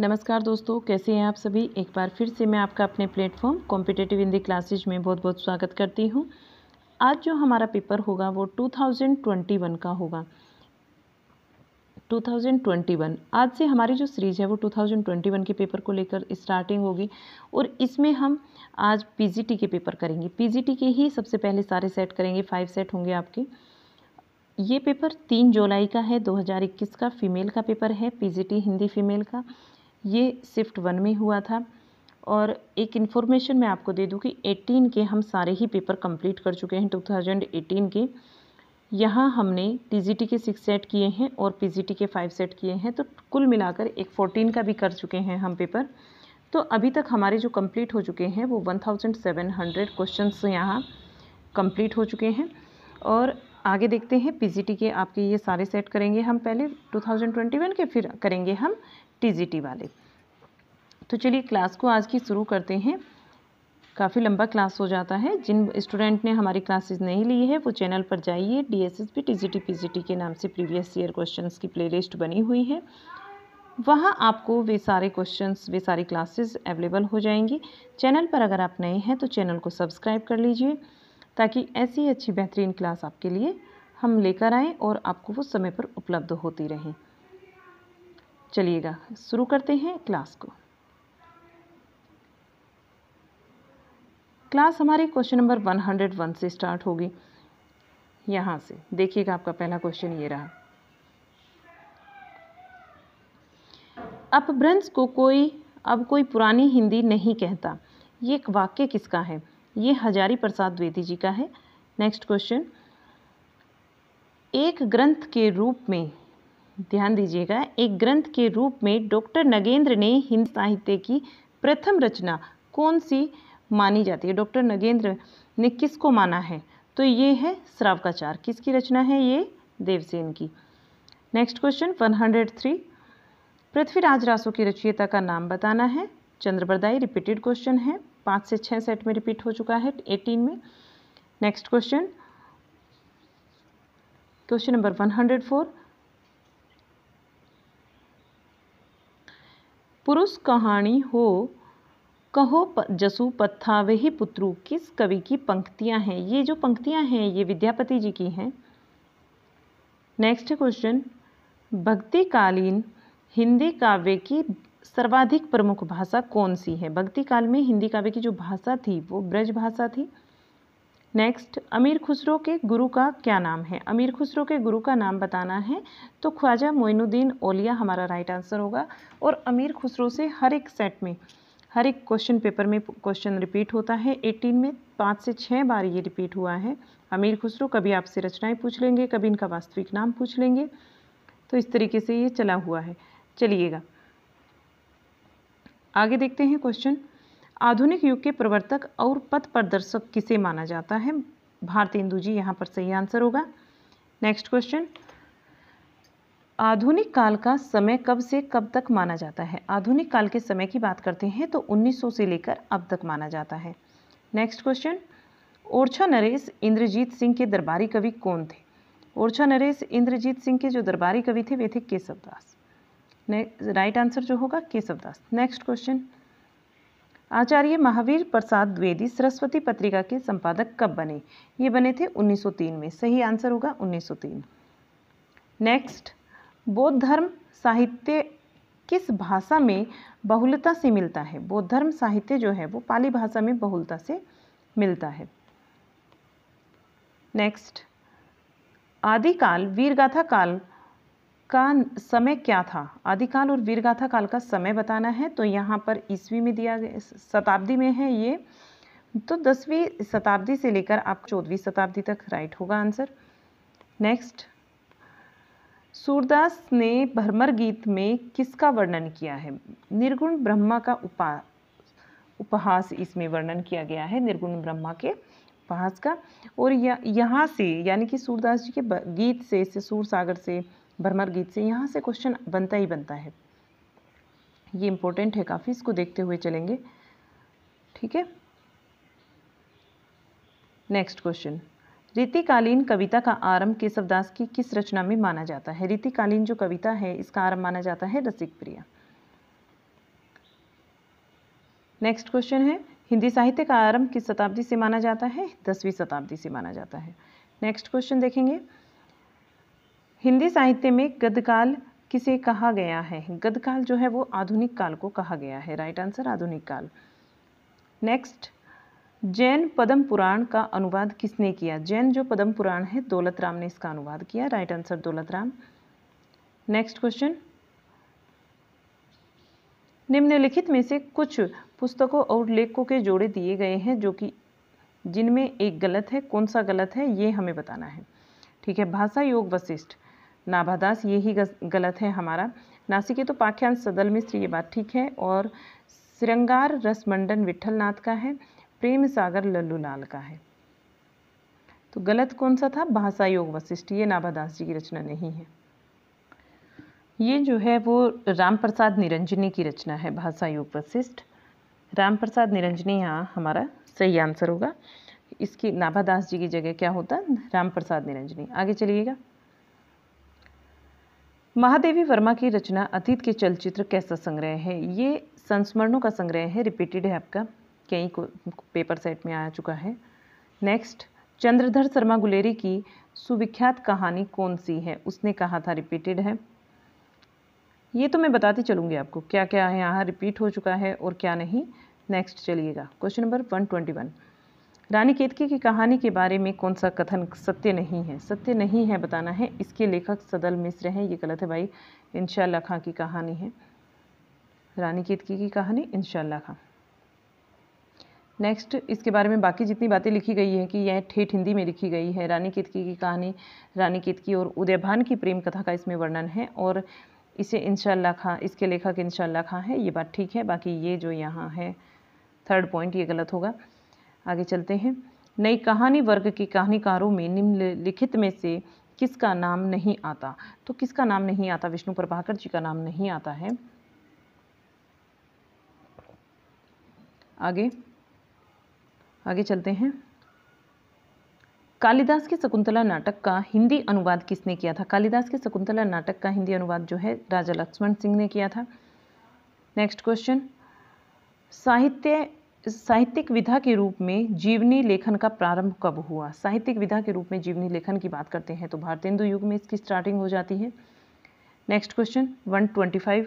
नमस्कार दोस्तों, कैसे हैं आप सभी। एक बार फिर से मैं आपका अपने प्लेटफॉर्म कॉम्पिटिटिव हिंदी क्लासेज में बहुत बहुत स्वागत करती हूं। आज जो हमारा पेपर होगा वो 2021 का होगा। 2021 आज से हमारी जो सीरीज है वो 2021 के पेपर को लेकर स्टार्टिंग होगी और इसमें हम आज पीजीटी के पेपर करेंगे। पीजीटी के ही सबसे पहले सारे सेट करेंगे, 5 सेट होंगे आपके। ये पेपर 3 जुलाई का है 2021 का, फीमेल का पेपर है, पीजीटी हिंदी फीमेल का। ये शिफ्ट 1 में हुआ था। और एक इन्फॉर्मेशन मैं आपको दे दूं कि 18 के हम सारे ही पेपर कंप्लीट कर चुके हैं 2018 के। यहाँ हमने टीजीटी के 6 सेट किए हैं और पीजीटी के 5 सेट किए हैं, तो कुल मिलाकर एक 14 का भी कर चुके हैं हम पेपर। तो अभी तक हमारे जो कंप्लीट हो चुके हैं वो 1700 क्वेश्चंस यहाँ कंप्लीट हो चुके हैं। और आगे देखते हैं पीजीटी के आपके ये सारे सेट करेंगे हम पहले 2021 के, फिर करेंगे हम टीजीटी वाले। तो चलिए क्लास को आज की शुरू करते हैं। काफ़ी लंबा क्लास हो जाता है। जिन स्टूडेंट ने हमारी क्लासेस नहीं ली है वो चैनल पर जाइए, डीएसएसबी टीजीटी पीजीटी के नाम से प्रीवियस ईयर क्वेश्चंस की प्लेलिस्ट बनी हुई है। वहाँ आपको वे सारे क्वेश्चंस, वे सारी क्लासेस अवेलेबल हो जाएंगी। चैनल पर अगर आप नए हैं तो चैनल को सब्सक्राइब कर लीजिए ताकि ऐसी अच्छी बेहतरीन क्लास आपके लिए हम लेकर आएँ और आपको वो समय पर उपलब्ध होती रहें। चलिएगा शुरू करते हैं क्लास को। क्लास हमारी क्वेश्चन नंबर 101 से स्टार्ट होगी। यहाँ से देखिएगा, आपका पहला क्वेश्चन ये रहा। अपभ्रंश को अब कोई पुरानी हिंदी नहीं कहता। ये एक वाक्य किसका है? ये हजारी प्रसाद द्विवेदी जी का है। नेक्स्ट क्वेश्चन, एक ग्रंथ के रूप में, ध्यान दीजिएगा, एक ग्रंथ के रूप में डॉक्टर नगेंद्र ने हिंदी साहित्य की प्रथम रचना कौन सी मानी जाती है? डॉक्टर नगेंद्र ने किसको माना है? तो ये है श्रावकाचार। किसकी रचना है ये? देवसेन की। नेक्स्ट क्वेश्चन 103, पृथ्वीराज रासो की रचयिता का नाम बताना है। चंद्रबरदाई। रिपीटेड क्वेश्चन है, 5 से 6 सेट में रिपीट हो चुका है 18 में। नेक्स्ट क्वेश्चन, क्वेश्चन नंबर 104, पुरुष कहानी हो कहो जसु पत्था वही पुत्रु किस कवि की पंक्तियां हैं? ये जो पंक्तियां हैं ये विद्यापति जी की हैं। नेक्स्ट क्वेश्चन, भक्तिकालीन हिंदी काव्य की सर्वाधिक प्रमुख भाषा कौन सी है? भक्ति काल में हिंदी काव्य की जो भाषा थी वो ब्रज भाषा थी। नेक्स्ट, अमीर खुसरो के गुरु का क्या नाम है? अमीर खुसरो के गुरु का नाम बताना है, तो ख्वाजा मोइनुद्दीन औलिया हमारा राइट आंसर होगा। और अमीर खुसरो से हर एक सेट में, हर एक क्वेश्चन पेपर में क्वेश्चन रिपीट होता है। 18 में 5 से 6 बार ये रिपीट हुआ है। अमीर खुसरो, कभी आपसे रचनाएं पूछ लेंगे, कभी इनका वास्तविक नाम पूछ लेंगे, तो इस तरीके से ये चला हुआ है। चलिएगा आगे देखते हैं क्वेश्चन, आधुनिक युग के प्रवर्तक और पथ प्रदर्शक किसे माना जाता है? भारतेंदु जी यहाँ पर सही आंसर होगा। नेक्स्ट क्वेश्चन, आधुनिक काल का समय कब से कब तक माना जाता है? आधुनिक काल के समय की बात करते हैं तो 1900 से लेकर अब तक माना जाता है। नेक्स्ट क्वेश्चन, ओरछा नरेश इंद्रजीत सिंह के दरबारी कवि कौन थे? ओरछा नरेश इंद्रजीत सिंह के जो दरबारी कवि थे वे थे केशवदास। राइट आंसर जो होगा केशवदास। नेक्स्ट क्वेश्चन, आचार्य महावीर प्रसाद द्विवेदी सरस्वती पत्रिका के संपादक कब बने? ये बने थे 1903 में। सही आंसर होगा 1903। नेक्स्ट, बौद्ध धर्म साहित्य किस भाषा में बहुलता से मिलता है? बौद्ध धर्म साहित्य जो है वो पाली भाषा में बहुलता से मिलता है। नेक्स्ट, आदिकाल वीरगाथा काल का समय क्या था? आदिकाल और वीरगाथा काल का समय बताना है, तो यहाँ पर ईस्वी में दिया गया, शताब्दी में है ये, तो 10वीं शताब्दी से लेकर आप 14वीं शताब्दी तक राइट होगा आंसर। नेक्स्ट, सूरदास ने भ्रमर गीत में किसका वर्णन किया है? निर्गुण ब्रह्मा का उपहास इसमें वर्णन किया गया है, निर्गुण ब्रह्मा के उपहास का। और यहाँ से, यानी कि सूरदास जी के गीत से सूर सागर से, भ्रमर गीत से, यहाँ से क्वेश्चन बनता ही बनता है। ये इंपॉर्टेंट है काफ़ी, इसको देखते हुए चलेंगे, ठीक है। नेक्स्ट क्वेश्चन, रीतिकालीन कविता का आरंभ केशवदास की किस रचना में माना जाता है? रीतिकालीन जो कविता है इसका आरंभ माना जाता है रसिक प्रिया। नेक्स्ट क्वेश्चन है, हिंदी साहित्य का आरंभ किस शताब्दी से माना जाता है? 10वीं शताब्दी से माना जाता है। नेक्स्ट क्वेश्चन देखेंगे, हिंदी साहित्य में गद्यकाल किसे कहा गया है? गद्यकाल जो है वो आधुनिक काल को कहा गया है। राइट आंसर आधुनिक काल। नेक्स्ट, जैन पद्म पुराण का अनुवाद किसने किया? जैन जो पद्म पुराण है दौलत राम ने इसका अनुवाद किया। Right answer Daulat Ram. Next question, निम्नलिखित में से कुछ पुस्तकों और लेखों के जोड़े दिए गए हैं जो कि जिनमें एक गलत है, कौन सा गलत है ये हमें बताना है। ठीक है, भाषा योग वशिष्ठ, नाभादास, यही गलत है हमारा। नासिके तो पाठ्यांश सदल मिश्र, ये बात ठीक है। और श्रृंगार रसमंडन विठल नाथ का है, प्रेम सागर लल्लू लाल का है। तो गलत कौन सा था? भाषा योग वशिष्ठ, ये नाभादास जी की रचना नहीं है। ये जो है वो राम प्रसाद निरंजनी की रचना है, भाषा योग वशिष्ठ। राम प्रसाद निरंजनी यहाँ हमारा सही आंसर होगा। इसकी नाभादास जी की जगह क्या होता? राम प्रसाद निरंजनी। आगे चलिएगा, महादेवी वर्मा की रचना अतीत के चलचित्र कैसा संग्रह है? ये संस्मरणों का संग्रह है, रिपीटेड है आपका, कई को पेपर सेट में आ चुका है। नेक्स्ट, चंद्रधर शर्मा गुलेरी की सुविख्यात कहानी कौन सी है? उसने कहा था, रिपीटेड है। ये तो मैं बताती चलूँगी आपको क्या क्या है यहाँ रिपीट हो चुका है और क्या नहीं। नेक्स्ट चलिएगा, क्वेश्चन नंबर 121, रानी केतकी की कहानी के बारे में कौन सा कथन सत्य नहीं है? सत्य नहीं है बताना है। इसके लेखक सदल मिश्र हैं, ये गलत है भाई, इंशाअल्लाह खां की कहानी है रानी केतकी की कहानी, इंशाअल्लाह खां। नेक्स्ट, इसके बारे में बाकी जितनी बातें लिखी गई है कि यह ठेठ हिंदी में लिखी गई है। रानी केतकी की कहानी, रानी केतकी और उदयभान की प्रेम कथा का इसमें वर्णन है और इसे इंशाअल्लाह खां, इसके लेखक इंशाअल्लाह खां है, ये बात ठीक है। बाकी ये जो यहाँ है थर्ड पॉइंट, ये गलत होगा। आगे चलते हैं, नई कहानी वर्ग के कहानीकारों में निम्नलिखित में से किसका नाम नहीं आता? तो किसका नाम नहीं आता? विष्णु प्रभाकर जी का नाम नहीं आता है। आगे चलते हैं, कालिदास के शकुंतला नाटक का हिंदी अनुवाद किसने किया था? कालिदास के शकुंतला नाटक का हिंदी अनुवाद जो है राजा लक्ष्मण सिंह ने किया था। नेक्स्ट क्वेश्चन, साहित्यिक विधा के रूप में जीवनी लेखन का प्रारंभ कब हुआ? साहित्यिक विधा के रूप में जीवनी लेखन की बात करते हैं तो भारतेंदु युग में इसकी स्टार्टिंग हो जाती है। नेक्स्ट क्वेश्चन 125,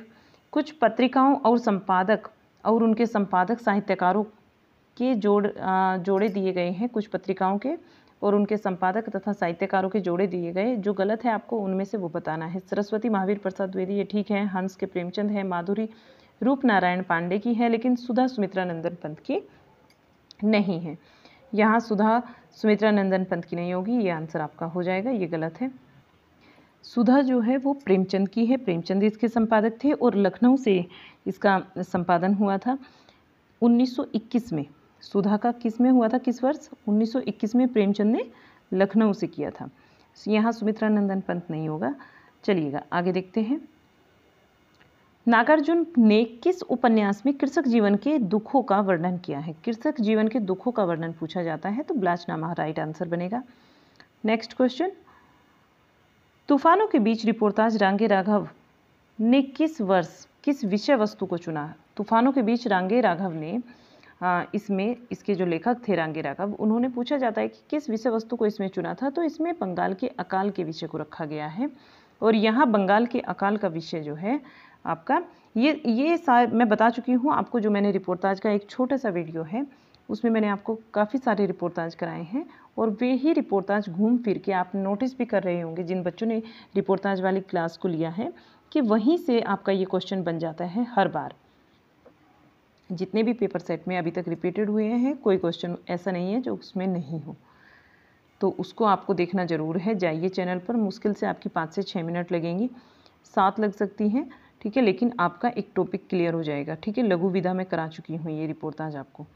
कुछ पत्रिकाओं और संपादक और उनके संपादक साहित्यकारों के जोड़े दिए गए हैं। कुछ पत्रिकाओं के और उनके संपादक तथा साहित्यकारों के जोड़े दिए गए, जो गलत है आपको उनमें से वो बताना है। सरस्वती महावीर प्रसाद द्विवेदी, ये ठीक है। हंस के प्रेमचंद है, माधुरी रूप नारायण पांडे की है, लेकिन सुधा सुमित्रा नंदन पंत की नहीं है। यहाँ सुधा सुमित्रा नंदन पंत की नहीं होगी, ये आंसर आपका हो जाएगा, ये गलत है। सुधा जो है वो प्रेमचंद की है, प्रेमचंद इसके संपादक थे और लखनऊ से इसका संपादन हुआ था 1921 में। सुधा का किस में हुआ था, किस वर्ष? 1921 में प्रेमचंद ने लखनऊ से किया था। यहाँ सुमित्रा नंदन पंत नहीं होगा। चलिएगा आगे देखते हैं, नागार्जुन ने किस उपन्यास में कृषक जीवन के दुखों का वर्णन किया है? कृषक जीवन के दुखों का वर्णन पूछा जाता है तो ब्लाचनामा राइट आंसर बनेगा। नेक्स्ट क्वेश्चन, तूफानों के बीच रिपोर्टाज रांगे राघव ने किस वर्ष किस विषय वस्तु को चुना? तूफानों के बीच रांगे राघव ने इसमें इसके जो लेखक थे रांगे राघव, उन्होंने पूछा जाता है कि किस विषय वस्तु को इसमें चुना था, तो इसमें बंगाल के अकाल के विषय को रखा गया है। और यहाँ बंगाल के अकाल का विषय जो है आपका ये मैं बता चुकी हूँ आपको। जो मैंने रिपोर्टाज का एक छोटा सा वीडियो है उसमें मैंने आपको काफ़ी सारे रिपोर्टाज कराए हैं और वे ही रिपोर्टाज घूम फिर के आप नोटिस भी कर रहे होंगे जिन बच्चों ने रिपोर्टाज वाली क्लास को लिया है कि वहीं से आपका ये क्वेश्चन बन जाता है हर बार। जितने भी पेपर सेट में अभी तक रिपीटेड हुए हैं कोई क्वेश्चन ऐसा नहीं है जो उसमें नहीं हो, तो उसको आपको देखना ज़रूर है। जाइए चैनल पर, मुश्किल से आपकी 5 से 6 मिनट लगेंगी, 7 लग सकती हैं, ठीक है, लेकिन आपका एक टॉपिक क्लियर हो जाएगा। ठीक है, लघु विधा में करा चुकी हूँ ये रिपोर्टाज आपको।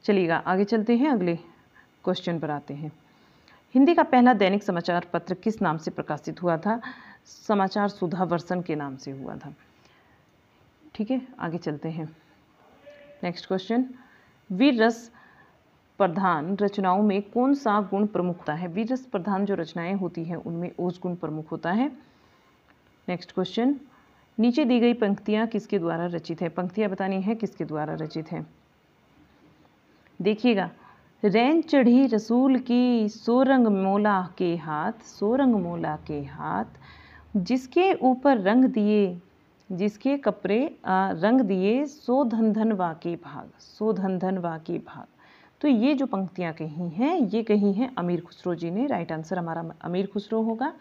चलिएगा आगे चलते हैं, अगले क्वेश्चन पर आते हैं। हिंदी का पहला दैनिक समाचार पत्र किस नाम से प्रकाशित हुआ था? समाचार सुधा वर्षन के नाम से हुआ था। ठीक है, आगे चलते हैं। नेक्स्ट क्वेश्चन, वीर रस प्रधान रचनाओं में कौन सा गुण प्रमुख होता है? वीर रस प्रधान जो रचनाएं होती हैं उनमें ओज गुण प्रमुख होता है। नेक्स्ट क्वेश्चन, नीचे दी गई पंक्तियाँ किसके द्वारा रचित है? पंक्तियाँ बतानी है किसके द्वारा रचित है। देखिएगा, रैन चढ़ी रसूल की सोरंग मोला के हाथ, सोरंग मोला के हाथ, जिसके ऊपर रंग दिए, जिसके कपड़े रंग दिए, सो धन धन वाके भाग, सो धन धन वाके भाग। तो ये जो पंक्तियाँ कही हैं ये कही हैं अमीर खुसरो जी ने। राइट आंसर हमारा अमीर खुसरो होगा।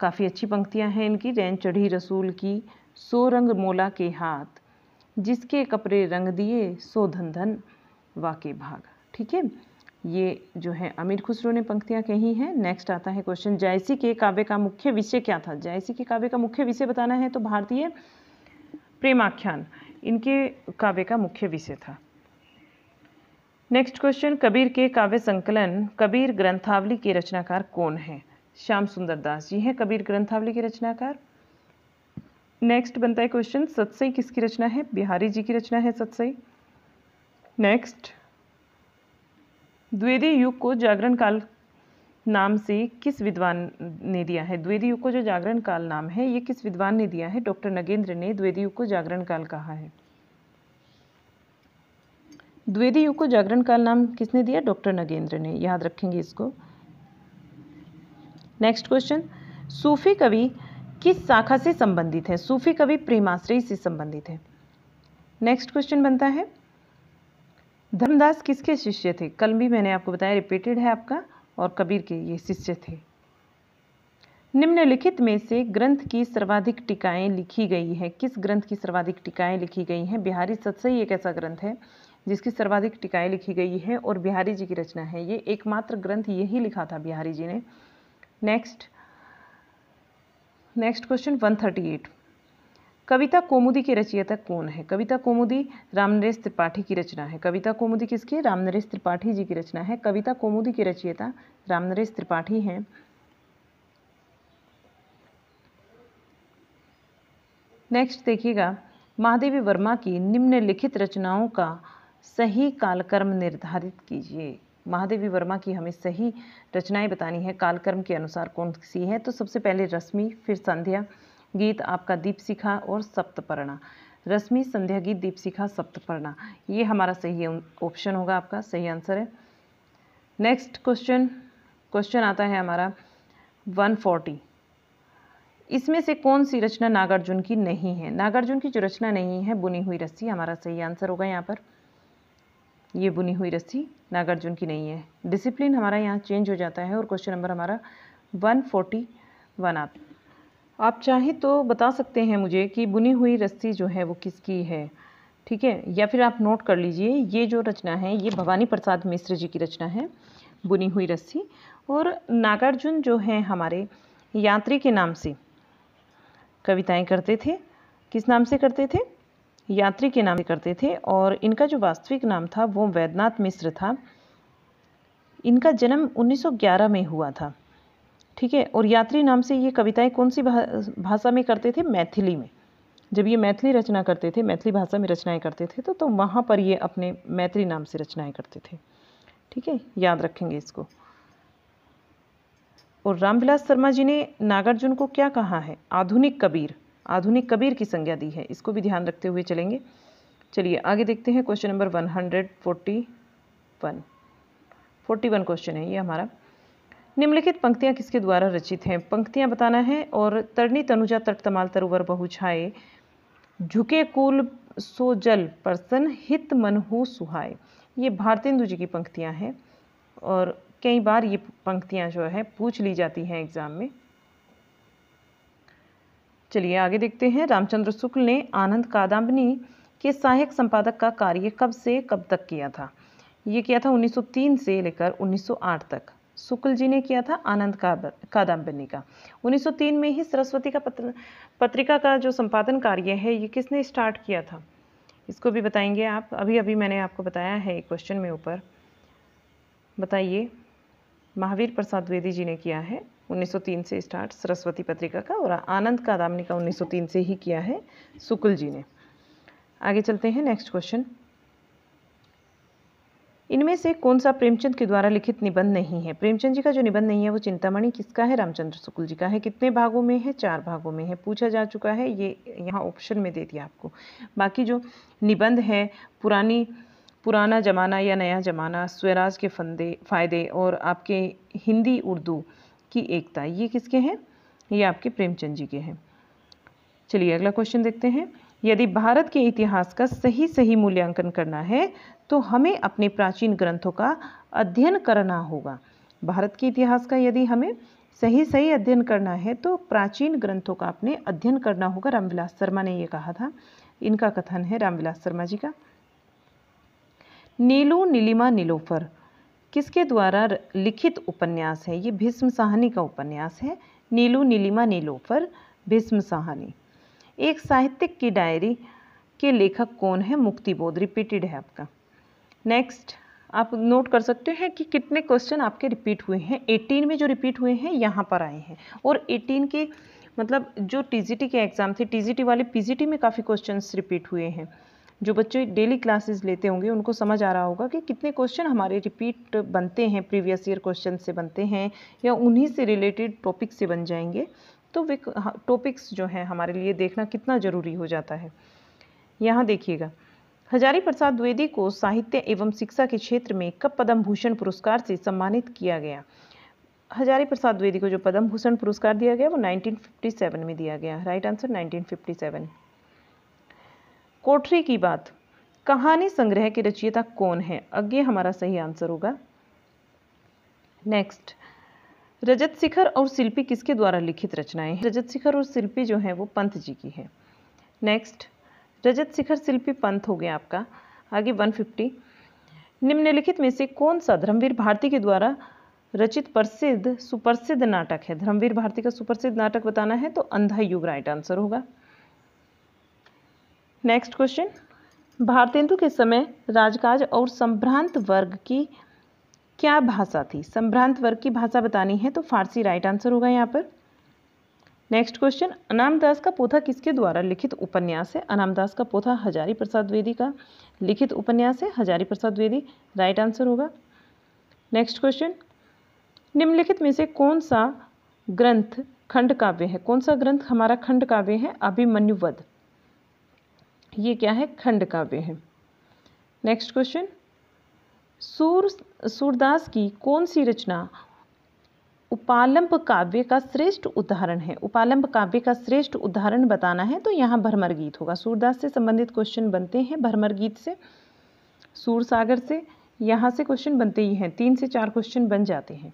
काफ़ी अच्छी पंक्तियाँ हैं इनकी। रैन चढ़ी रसूल की सो रंग मोला के हाथ, जिसके कपड़े रंग दिए, सो धन धन वाके भाग। ठीक है, ये जो है अमीर खुसरो ने पंक्तियाँ कही हैं। नेक्स्ट आता है क्वेश्चन, जायसी के काव्य का मुख्य विषय क्या था? जायसी के काव्य का मुख्य विषय बताना है तो भारतीय प्रेमाख्यान इनके काव्य का मुख्य विषय था। नेक्स्ट क्वेश्चन, कबीर के काव्य संकलन कबीर ग्रंथावली के रचनाकार कौन है? श्याम सुंदर दास जी हैं कबीर ग्रंथावली के रचनाकार। नेक्स्ट बनता है क्वेश्चन, सतसई किसकी रचना है? बिहारी जी की रचना है सतसई। नेक्स्ट, द्विवेदी युग को जागरण काल नाम से किस विद्वान ने दिया है? द्विवेदी युग को जो जागरण काल नाम है ये किस विद्वान ने दिया है? डॉक्टर नगेंद्र ने द्विवेदी युग को जागरण काल कहा है। द्विवेदी युग को जागरण काल नाम किसने दिया? डॉक्टर नगेंद्र ने, याद रखेंगे इसको। नेक्स्ट क्वेश्चन, सूफी कवि किस शाखा से संबंधित है? सूफी कवि प्रेमाश्रय से संबंधित है। नेक्स्ट क्वेश्चन बनता है, धर्मदास किसके शिष्य थे? कल भी मैंने आपको बताया, रिपीटेड है आपका, और कबीर के ये शिष्य थे। निम्नलिखित में से ग्रंथ की सर्वाधिक टीकाएं लिखी गई है? किस ग्रंथ की सर्वाधिक टीकाएं लिखी गई हैं? बिहारी सतसई एक ऐसा ग्रंथ है जिसकी सर्वाधिक टीकाएं लिखी गई है और बिहारी जी की रचना है। ये एकमात्र ग्रंथ यही लिखा था बिहारी जी ने। नेक्स्ट क्वेश्चन 138, कविता कौमुदी के रचयिता कौन है? कविता कौमुदी रामनरेश त्रिपाठी की रचना है। कविता कौमुदी किसकी? रामनरेश त्रिपाठी जी की रचना है। कविता कौमुदी के रचयिता रामनरेश त्रिपाठी हैं। नेक्स्ट देखिएगा, महादेवी वर्मा की निम्नलिखित रचनाओं का सही कालक्रम निर्धारित कीजिए। महादेवी वर्मा की हमें सही रचनाएं बतानी है, कालक्रम के अनुसार कौन सी है? तो सबसे पहले रश्मि, फिर संध्या गीत आपका दीपशिखा और सप्तपर्णा। रश्मि, संध्या गीत, दीपशिखा, सप्तपर्णा, ये हमारा सही ऑप्शन होगा, आपका सही आंसर है। नेक्स्ट क्वेश्चन आता है हमारा 140, इसमें से कौन सी रचना नागार्जुन की नहीं है? नागार्जुन की जो रचना नहीं है बुनी हुई रस्सी हमारा सही आंसर होगा यहाँ पर। ये बुनी हुई रस्सी नागार्जुन की नहीं है। डिसिप्लिन हमारा यहाँ चेंज हो जाता है और क्वेश्चन नंबर हमारा 141 आता। आप चाहें तो बता सकते हैं मुझे कि बुनी हुई रस्सी जो है वो किसकी है, ठीक है, या फिर आप नोट कर लीजिए। ये जो रचना है ये भवानी प्रसाद मिश्र जी की रचना है, बुनी हुई रस्सी। और नागार्जुन जो है हमारे यात्री के नाम से कविताएं करते थे। किस नाम से करते थे? यात्री के नाम से करते थे। और इनका जो वास्तविक नाम था वो वैद्यनाथ मिश्र था। इनका जन्म 1911 में हुआ था, ठीक है। और यात्री नाम से ये कविताएं कौन सी भाषा में करते थे? मैथिली में। जब ये मैथिली रचना करते थे, मैथिली भाषा में रचनाएं करते थे तो वहाँ पर ये अपने मैथिली नाम से रचनाएं करते थे, ठीक है, याद रखेंगे इसको। और रामविलास शर्मा जी ने नागार्जुन को क्या कहा है? आधुनिक कबीर की संज्ञा दी है। इसको भी ध्यान रखते हुए चलेंगे। चलिए आगे देखते हैं क्वेश्चन नंबर 141 क्वेश्चन है ये हमारा। निम्नलिखित पंक्तियां किसके द्वारा रचित हैं? पंक्तियां बताना है। और तरनी तनुजा तट तमाल तरुवर बहु छाए, झुके कुल सो जल परसन हित मन हो सुहाए। ये भारतेंदु जी की पंक्तियां हैं और कई बार ये पंक्तियां जो है पूछ ली जाती हैं एग्जाम में। चलिए आगे देखते हैं। रामचंद्र शुक्ल ने आनंद कादम्बिनी के सहायक संपादक का कार्य कब से कब तक किया था? ये किया था 1903 से लेकर 1908 तक। शुक्ल जी ने किया था आनंद कादम्बिनी का। 1903 में ही सरस्वती का पत्रिका का जो संपादन कार्य है ये किसने स्टार्ट किया था? इसको भी बताएंगे आप। अभी मैंने आपको बताया है एक क्वेश्चन में ऊपर। बताइए। महावीर प्रसाद द्विवेदी जी ने किया है 1903 से स्टार्ट सरस्वती पत्रिका का, और आनंद कादम्बिनी का 1903 से ही किया है शुक्ल जी ने। आगे चलते हैं। नेक्स्ट क्वेश्चन, इनमें से कौन सा प्रेमचंद के द्वारा लिखित निबंध नहीं है? प्रेमचंद जी का जो निबंध नहीं है वो चिंतामणि किसका है? रामचंद्र शुक्ल जी का है। कितने भागों में है? 4 भागों में है। पूछा जा चुका है, ये यहाँ ऑप्शन में दे दिया आपको। बाकी जो निबंध है पुराना जमाना या नया जमाना, स्वराज के फायदे और आपके हिंदी उर्दू की एकता, ये किसके हैं? ये आपके प्रेमचंद जी के हैं। चलिए अगला क्वेश्चन देखते हैं। यदि भारत के इतिहास का सही मूल्यांकन करना है तो हमें अपने प्राचीन ग्रंथों का अध्ययन करना होगा। भारत के इतिहास का यदि हमें सही अध्ययन करना है तो प्राचीन ग्रंथों का अपने अध्ययन करना होगा। रामविलास शर्मा ने ये कहा था, इनका कथन है रामविलास शर्मा जी का। नीलू नीलिमा नीलोफर किसके द्वारा लिखित उपन्यास है? ये भीष्म साहनी का उपन्यास है। नीलू नीलिमा नीलोफर भीष्म साहनी। एक साहित्यिक की डायरी के लेखक कौन है? मुक्तिबोध। रिपीटेड है आपका। नेक्स्ट आप नोट कर सकते हैं कि कितने क्वेश्चन आपके रिपीट हुए हैं। 18 में जो रिपीट हुए हैं यहाँ पर आए हैं, और 18 के मतलब जो टीजीटी के एग्ज़ाम थे, टीजीटी वाले पीजीटी में काफ़ी क्वेश्चंस रिपीट हुए हैं। जो बच्चे डेली क्लासेस लेते होंगे उनको समझ आ रहा होगा कि कितने क्वेश्चन हमारे रिपीट बनते हैं, प्रीवियस ईयर क्वेश्चन से बनते हैं या उन्हीं से रिलेटेड टॉपिक से बन जाएंगे। तो वे टॉपिक्स जो हैं हमारे लिए देखना कितना ज़रूरी हो जाता है। यहाँ देखिएगा, हजारी प्रसाद द्विवेदी को साहित्य एवं शिक्षा के क्षेत्र में कब पद्म भूषण पुरस्कार से सम्मानित किया गया? हजारी प्रसाद द्विवेदी को जो पद्म भूषण पुरस्कार दिया गया वो 1957 में दिया गया। Right answer 1957। कोठरी की बात कहानी संग्रह के रचयिता कौन है? अज्ञे हमारा सही आंसर होगा। नेक्स्ट, रजत शिखर और शिल्पी किसके द्वारा लिखित रचनाएं हैं? रजत शिखर और शिल्पी जो है वो पंत जी की है। नेक्स्ट, रजत शिखर शिल्पी पंत हो गया आपका। आगे 150, निम्नलिखित में से कौन सा धर्मवीर भारती के द्वारा रचित सुप्रसिद्ध नाटक है? धर्मवीर भारती का सुप्रसिद्ध नाटक बताना है तो अंधा युग राइट आंसर होगा। नेक्स्ट क्वेश्चन, भारतेंदु के समय राजकाज और संभ्रांत वर्ग की क्या भाषा थी? संभ्रांत वर्ग की भाषा बतानी है तो फारसी राइट आंसर होगा यहाँ पर। नेक्स्ट क्वेश्चन, अनामदास का पोथा किसके द्वारा लिखित उपन्यास है? अनामदास का पोथा हजारी प्रसाद द्विवेदी का लिखित उपन्यास है। हजारी प्रसाद द्विवेदी राइट आंसर होगा। नेक्स्ट क्वेश्चन, निम्नलिखित में से कौन सा ग्रंथ खंड काव्य है? कौन सा ग्रंथ हमारा खंड काव्य है? अभिमन्यु वध, ये क्या है? खंड काव्य है। नेक्स्ट क्वेश्चन, सूरदास की कौन सी रचना उपालंब काव्य का श्रेष्ठ उदाहरण है? उपालंब काव्य का श्रेष्ठ उदाहरण बताना है तो यहाँ भरमर गीत होगा। सूरदास से संबंधित क्वेश्चन बनते हैं भरमर गीत से, सूरसागर से, यहाँ से क्वेश्चन बनते ही हैं। 3 से 4 क्वेश्चन बन जाते हैं।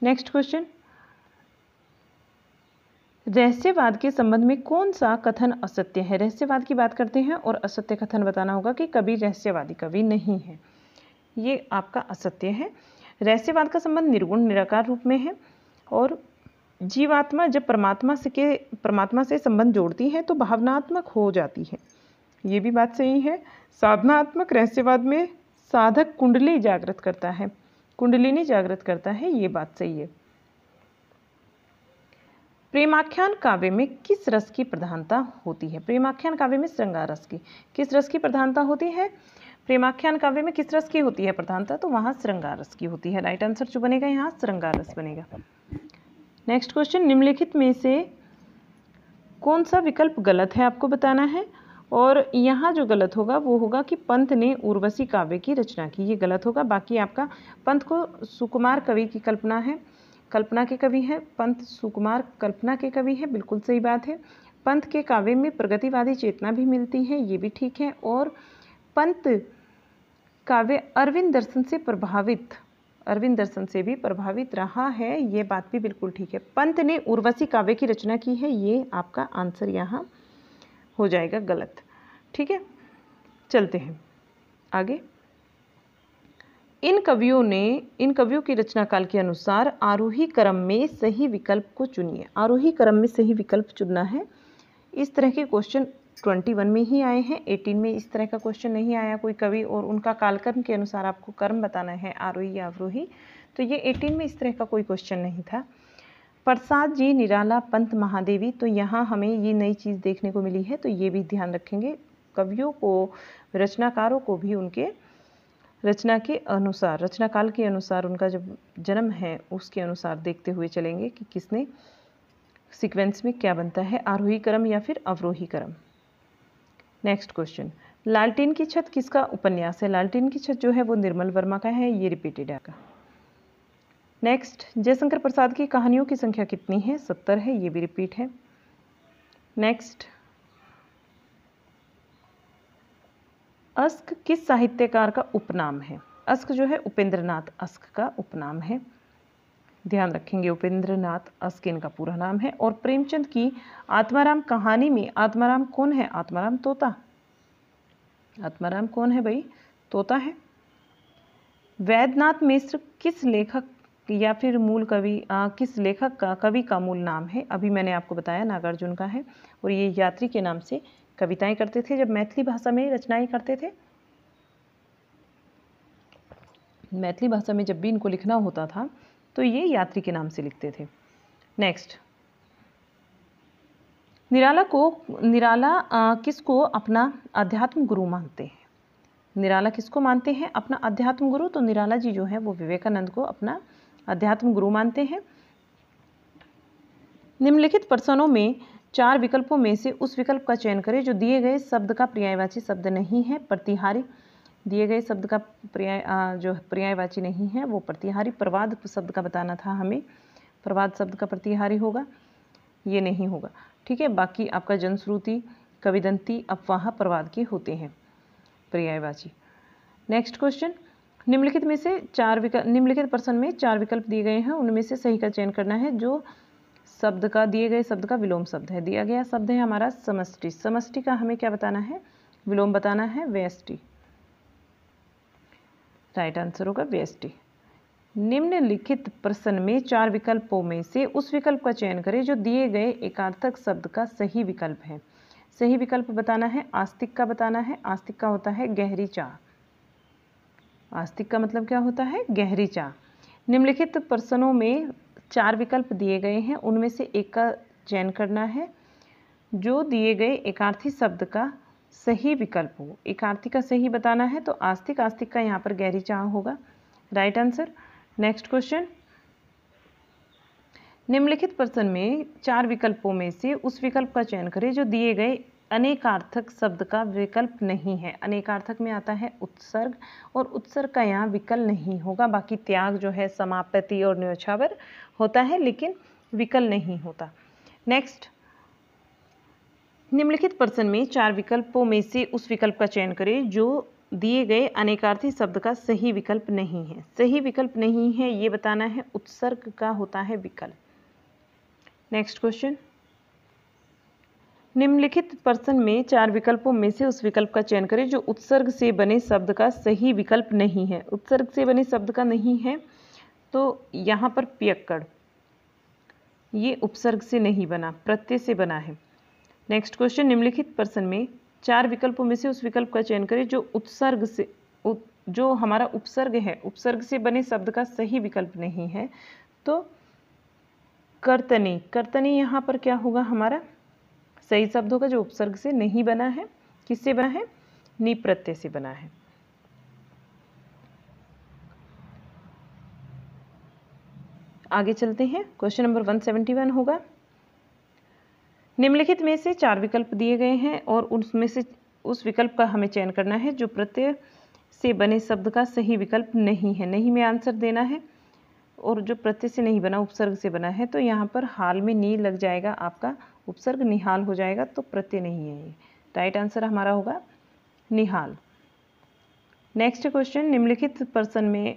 नेक्स्ट क्वेश्चन, रहस्यवाद के संबंध में कौन सा कथन असत्य है? रहस्यवाद की बात करते हैं और असत्य कथन बताना होगा कि कवि रहस्यवादी कवि नहीं है, ये आपका असत्य है। रहस्यवाद का संबंध निर्गुण निराकार रूप में है, और जीवात्मा जब परमात्मा से संबंध जोड़ती है तो भावनात्मक हो जाती है, ये भी बात सही है। साधनात्मक रहस्यवाद में साधक कुंडली जागृत करता है, कुंडलिनी जागृत करता है, ये बात सही है। प्रेमाख्यान काव्य में किस रस की प्रधानता होती है? प्रेमाख्यान काव्य में श्रृंगार रस की। किस रस की प्रधानता होती है? प्रेमाख्यान काव्य में किस रस की होती है प्रधानता? तो वहाँ श्रृंगार रस की होती है। राइट आंसर जो बनेगा यहाँ श्रृंगार रस बनेगा। नेक्स्ट क्वेश्चन, निम्नलिखित में से कौन सा विकल्प गलत है आपको बताना है, और यहाँ जो गलत होगा वो होगा कि पंत ने उर्वशी काव्य की रचना की, ये गलत होगा। बाकी आपका पंत को सुकुमार कवि की कल्पना है, कल्पना के कवि है। पंत सुकुमार कल्पना के कवि है, बिल्कुल सही बात है। पंत के काव्य में प्रगतिवादी चेतना भी मिलती है, ये भी ठीक है। और पंत काव्य अरविंद दर्शन से भी प्रभावित रहा है, ये बात भी बिल्कुल ठीक है। पंत ने उर्वशी काव्य की रचना की है, ये आपका आंसर यहाँ हो जाएगा गलत। ठीक है, चलते हैं आगे। इन कवियों की रचना काल के अनुसार आरोही क्रम में सही विकल्प को चुनिए। आरोही क्रम में सही विकल्प चुनना है। इस तरह के क्वेश्चन 21 में ही आए हैं, 18 में इस तरह का क्वेश्चन नहीं आया कोई कवि और उनका कालक्रम के अनुसार आपको कर्म बताना है, आरोही या अवरोही। तो ये 18 में इस तरह का कोई क्वेश्चन नहीं था। प्रसाद जी, निराला, पंत महादेवी, तो यहाँ हमें ये नई चीज़ देखने को मिली है, तो ये भी ध्यान रखेंगे। कवियों को, रचनाकारों को भी उनके रचना के अनुसार, रचना काल के अनुसार, उनका जब जन्म है उसके अनुसार देखते हुए चलेंगे कि किसने सीक्वेंस में क्या बनता है, आरोही क्रम या फिर अवरोही क्रम। नेक्स्ट क्वेश्चन, लालटेन की छत किसका उपन्यास है? लालटेन की छत जो है वो निर्मल वर्मा का है, ये रिपीटेड है। नेक्स्ट, जयशंकर प्रसाद की कहानियों की संख्या कितनी है? 70 है, ये भी रिपीट है। नेक्स्ट, अस्क किस साहित्यकार का उपनाम है? अस्क जो है उपेंद्रनाथ अस्क का उपनाम है, ध्यान रखेंगे, उपेंद्रनाथ अस्क इनका पूरा नाम है। और प्रेमचंद की आत्माराम कहानी में आत्माराम कौन है? आत्माराम तोता। आत्माराम कौन है भाई? तोता है। वैद्यनाथ मिश्र किस लेखक या फिर मूल कवि किस लेखक का कवि का मूल नाम है? अभी मैंने आपको बताया नागार्जुन का है, और ये यात्री के नाम से कविताएं करते थे जब मैथिली भाषा में रचनाएं करते थे। मैथिली भाषा में जब भी इनको लिखना होता था तो ये यात्री के नाम से लिखते थे। नेक्स्ट, निराला किसको अपना अध्यात्म गुरु मानते हैं? निराला किसको मानते हैं अपना अध्यात्म गुरु? तो निराला जी जो है वो विवेकानंद को अपना अध्यात्म गुरु मानते हैं। निम्नलिखित प्रश्नों में 4 विकल्पों में से उस विकल्प का चयन करें जो दिए गए शब्द का पर्यायवाची शब्द नहीं है। प्रतिहारी, दिए गए शब्द का जो पर्यायवाची नहीं है वो प्रतिहारी। प्रवाद शब्द का बताना था हमें, प्रवाद शब्द का प्रतिहारी होगा, ये नहीं होगा, ठीक है। बाकी आपका जनश्रुति, कविदंती, अफवाह, प्रवाद के होते हैं पर्यायवाची। नेक्स्ट क्वेश्चन, निम्नलिखित प्रश्न में 4 विकल्प दिए गए हैं, उनमें से सही का चयन करना है जो शब्द का, दिए गए शब्द का विलोम शब्द है। दिया गया शब्द है हमारा समष्टि, समष्टि का हमें क्या बताना है? विलोम बताना है, व्यष्टि। राइट आंसर होगा व्यष्टि। निम्नलिखित प्रश्न में 4 विकल्पों में से उस विकल्प का चयन करें जो दिए गए एकार्थक शब्द का सही विकल्प है। सही विकल्प बताना है, आस्तिक का बताना है। आस्तिक का होता है गहरी चाह। आस्तिक का मतलब क्या होता है? गहरी चाह। निम्नलिखित प्रश्नों में 4 विकल्प दिए गए हैं, उनमें से एक का चयन करना है जो दिए गए एकार्थी शब्द का सही विकल्प हो। एकार्थी का सही बताना है तो आस्तिक, आस्तिक का यहाँ पर गहरी चाह होगा, राइट आंसर। नेक्स्ट क्वेश्चन, निम्नलिखित प्रश्न में 4 विकल्पों में से उस विकल्प का चयन करें जो दिए गए अनेकार्थक शब्द का विकल्प नहीं है। अनेकार्थक में आता है उत्सर्ग, और उत्सर्ग का यहाँ विकल्प नहीं होगा। बाकी त्याग जो है समापति और न्योछावर होता है, लेकिन विकल्प नहीं होता। नेक्स्ट, निम्नलिखित प्रश्न में 4 विकल्पों में से उस विकल्प का चयन करें जो दिए गए अनेकार्थी शब्द का सही विकल्प नहीं है। सही विकल्प नहीं है ये बताना है, उत्सर्ग का होता है विकल्प। नेक्स्ट क्वेश्चन, निम्नलिखित प्रश्न में 4 विकल्पों में से उस विकल्प का चयन करें जो उत्सर्ग से बने शब्द का सही विकल्प नहीं है। उत्सर्ग से बने शब्द का नहीं है तो यहाँ पर पियक्कड़, ये उपसर्ग से नहीं बना, प्रत्यय से बना है। नेक्स्ट क्वेश्चन, निम्नलिखित प्रश्न में 4 विकल्पों में से उस विकल्प का चयन करें जो उत्सर्ग से, जो हमारा उपसर्ग है, उपसर्ग से बने शब्द का सही विकल्प नहीं है। तो कर्तनी, कर्तनी यहाँ पर क्या होगा? हमारा सही शब्द होगा जो उपसर्ग से नहीं बना है। किससे बना है? नी प्रत्यय से बना है। आगे चलते हैं, क्वेश्चन नंबर 171 होगा। निम्नलिखित में से 4 विकल्प दिए गए हैं और उसमें से उस विकल्प का हमें चयन करना है जो प्रत्यय से बने शब्द का सही विकल्प नहीं है। नहीं में आंसर देना है, और जो प्रत्यय से नहीं बना, उपसर्ग से बना है, तो यहाँ पर हाल में नी लग जाएगा, आपका उपसर्ग निहाल हो जाएगा, तो प्रत्यय नहीं है ये। राइट आंसर हमारा होगा निहाल। नेक्स्ट क्वेश्चन, निम्नलिखित प्रश्न में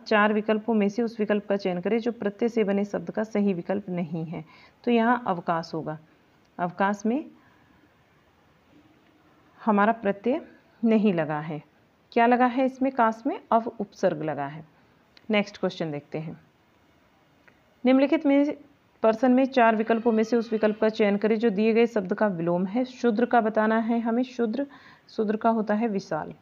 4 विकल्पों में से उस विकल्प का चयन करें जो प्रत्यय से बने शब्द का सही विकल्प नहीं है। तो यहाँ अवकाश होगा। अवकाश में हमारा प्रत्यय नहीं लगा है। क्या लगा है इसमें? काश में अव उपसर्ग लगा है। नेक्स्ट क्वेश्चन देखते हैं। निम्नलिखित में प्रश्न में 4 विकल्पों में से उस विकल्प का चयन करें जो दिए गए शब्द का विलोम है। शूद्र का बताना है हमें। शूद्र, शूद्र का होता है विशाल।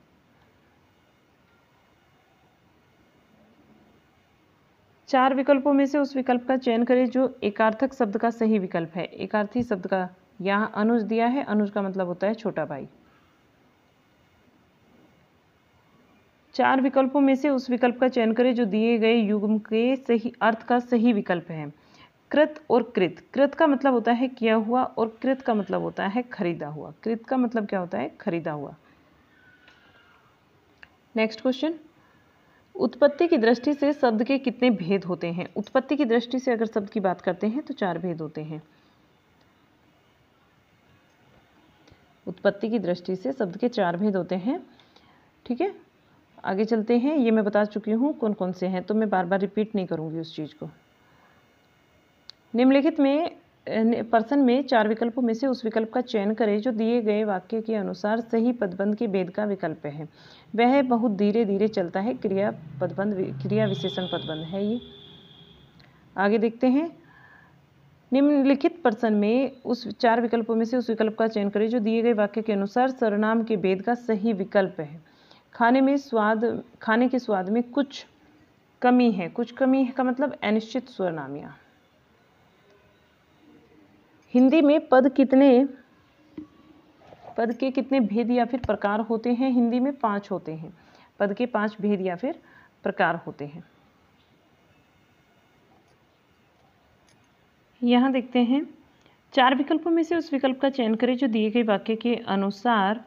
चार विकल्पों में से उस विकल्प का चयन करें जो एकार्थक शब्द का सही विकल्प है। एकार्थी शब्द का यहाँ अनुज दिया है। अनुज का मतलब होता है छोटा भाई। चार विकल्पों में से उस विकल्प का चयन करें जो दिए गए युग्म के सही अर्थ का सही विकल्प है। कृत और कृत, कृत का मतलब होता है किया हुआ और कृत का मतलब होता है खरीदा हुआ। कृत का मतलब क्या होता है? खरीदा हुआ। नेक्स्ट क्वेश्चन, उत्पत्ति की दृष्टि से शब्द के कितने भेद होते हैं? उत्पत्ति की दृष्टि से अगर शब्द की बात करते हैं तो 4 भेद होते हैं। उत्पत्ति की दृष्टि से शब्द के 4 भेद होते हैं। ठीक है, आगे चलते हैं। ये मैं बता चुकी हूँ कौन कौन से हैं, तो मैं बार बार रिपीट नहीं करूँगी उस चीज़ को। निम्नलिखित में पर्सन में 4 विकल्पों में से उस विकल्प का चयन करें जो दिए गए वाक्य के अनुसार सही पदबंध के भेद का विकल्प है। वह बहुत धीरे धीरे चलता है, क्रिया पदबंध, क्रिया विशेषण पदबंध है ये। आगे देखते हैं। निम्नलिखित पर्सन में उस 4 विकल्पों में से उस विकल्प का चयन करें जो दिए गए वाक्य के अनुसार सर्वनाम के भेद का सही विकल्प है। खाने के स्वाद में कुछ कमी है। कुछ कमी है का मतलब अनिश्चित स्वरनामियाँ। हिंदी में पद के कितने भेद या फिर प्रकार होते हैं? हिंदी में 5 होते हैं। पद के 5 भेद या फिर प्रकार होते हैं। यहाँ देखते हैं। 4 विकल्पों में से उस विकल्प का चयन करें जो दिए गए वाक्य के अनुसार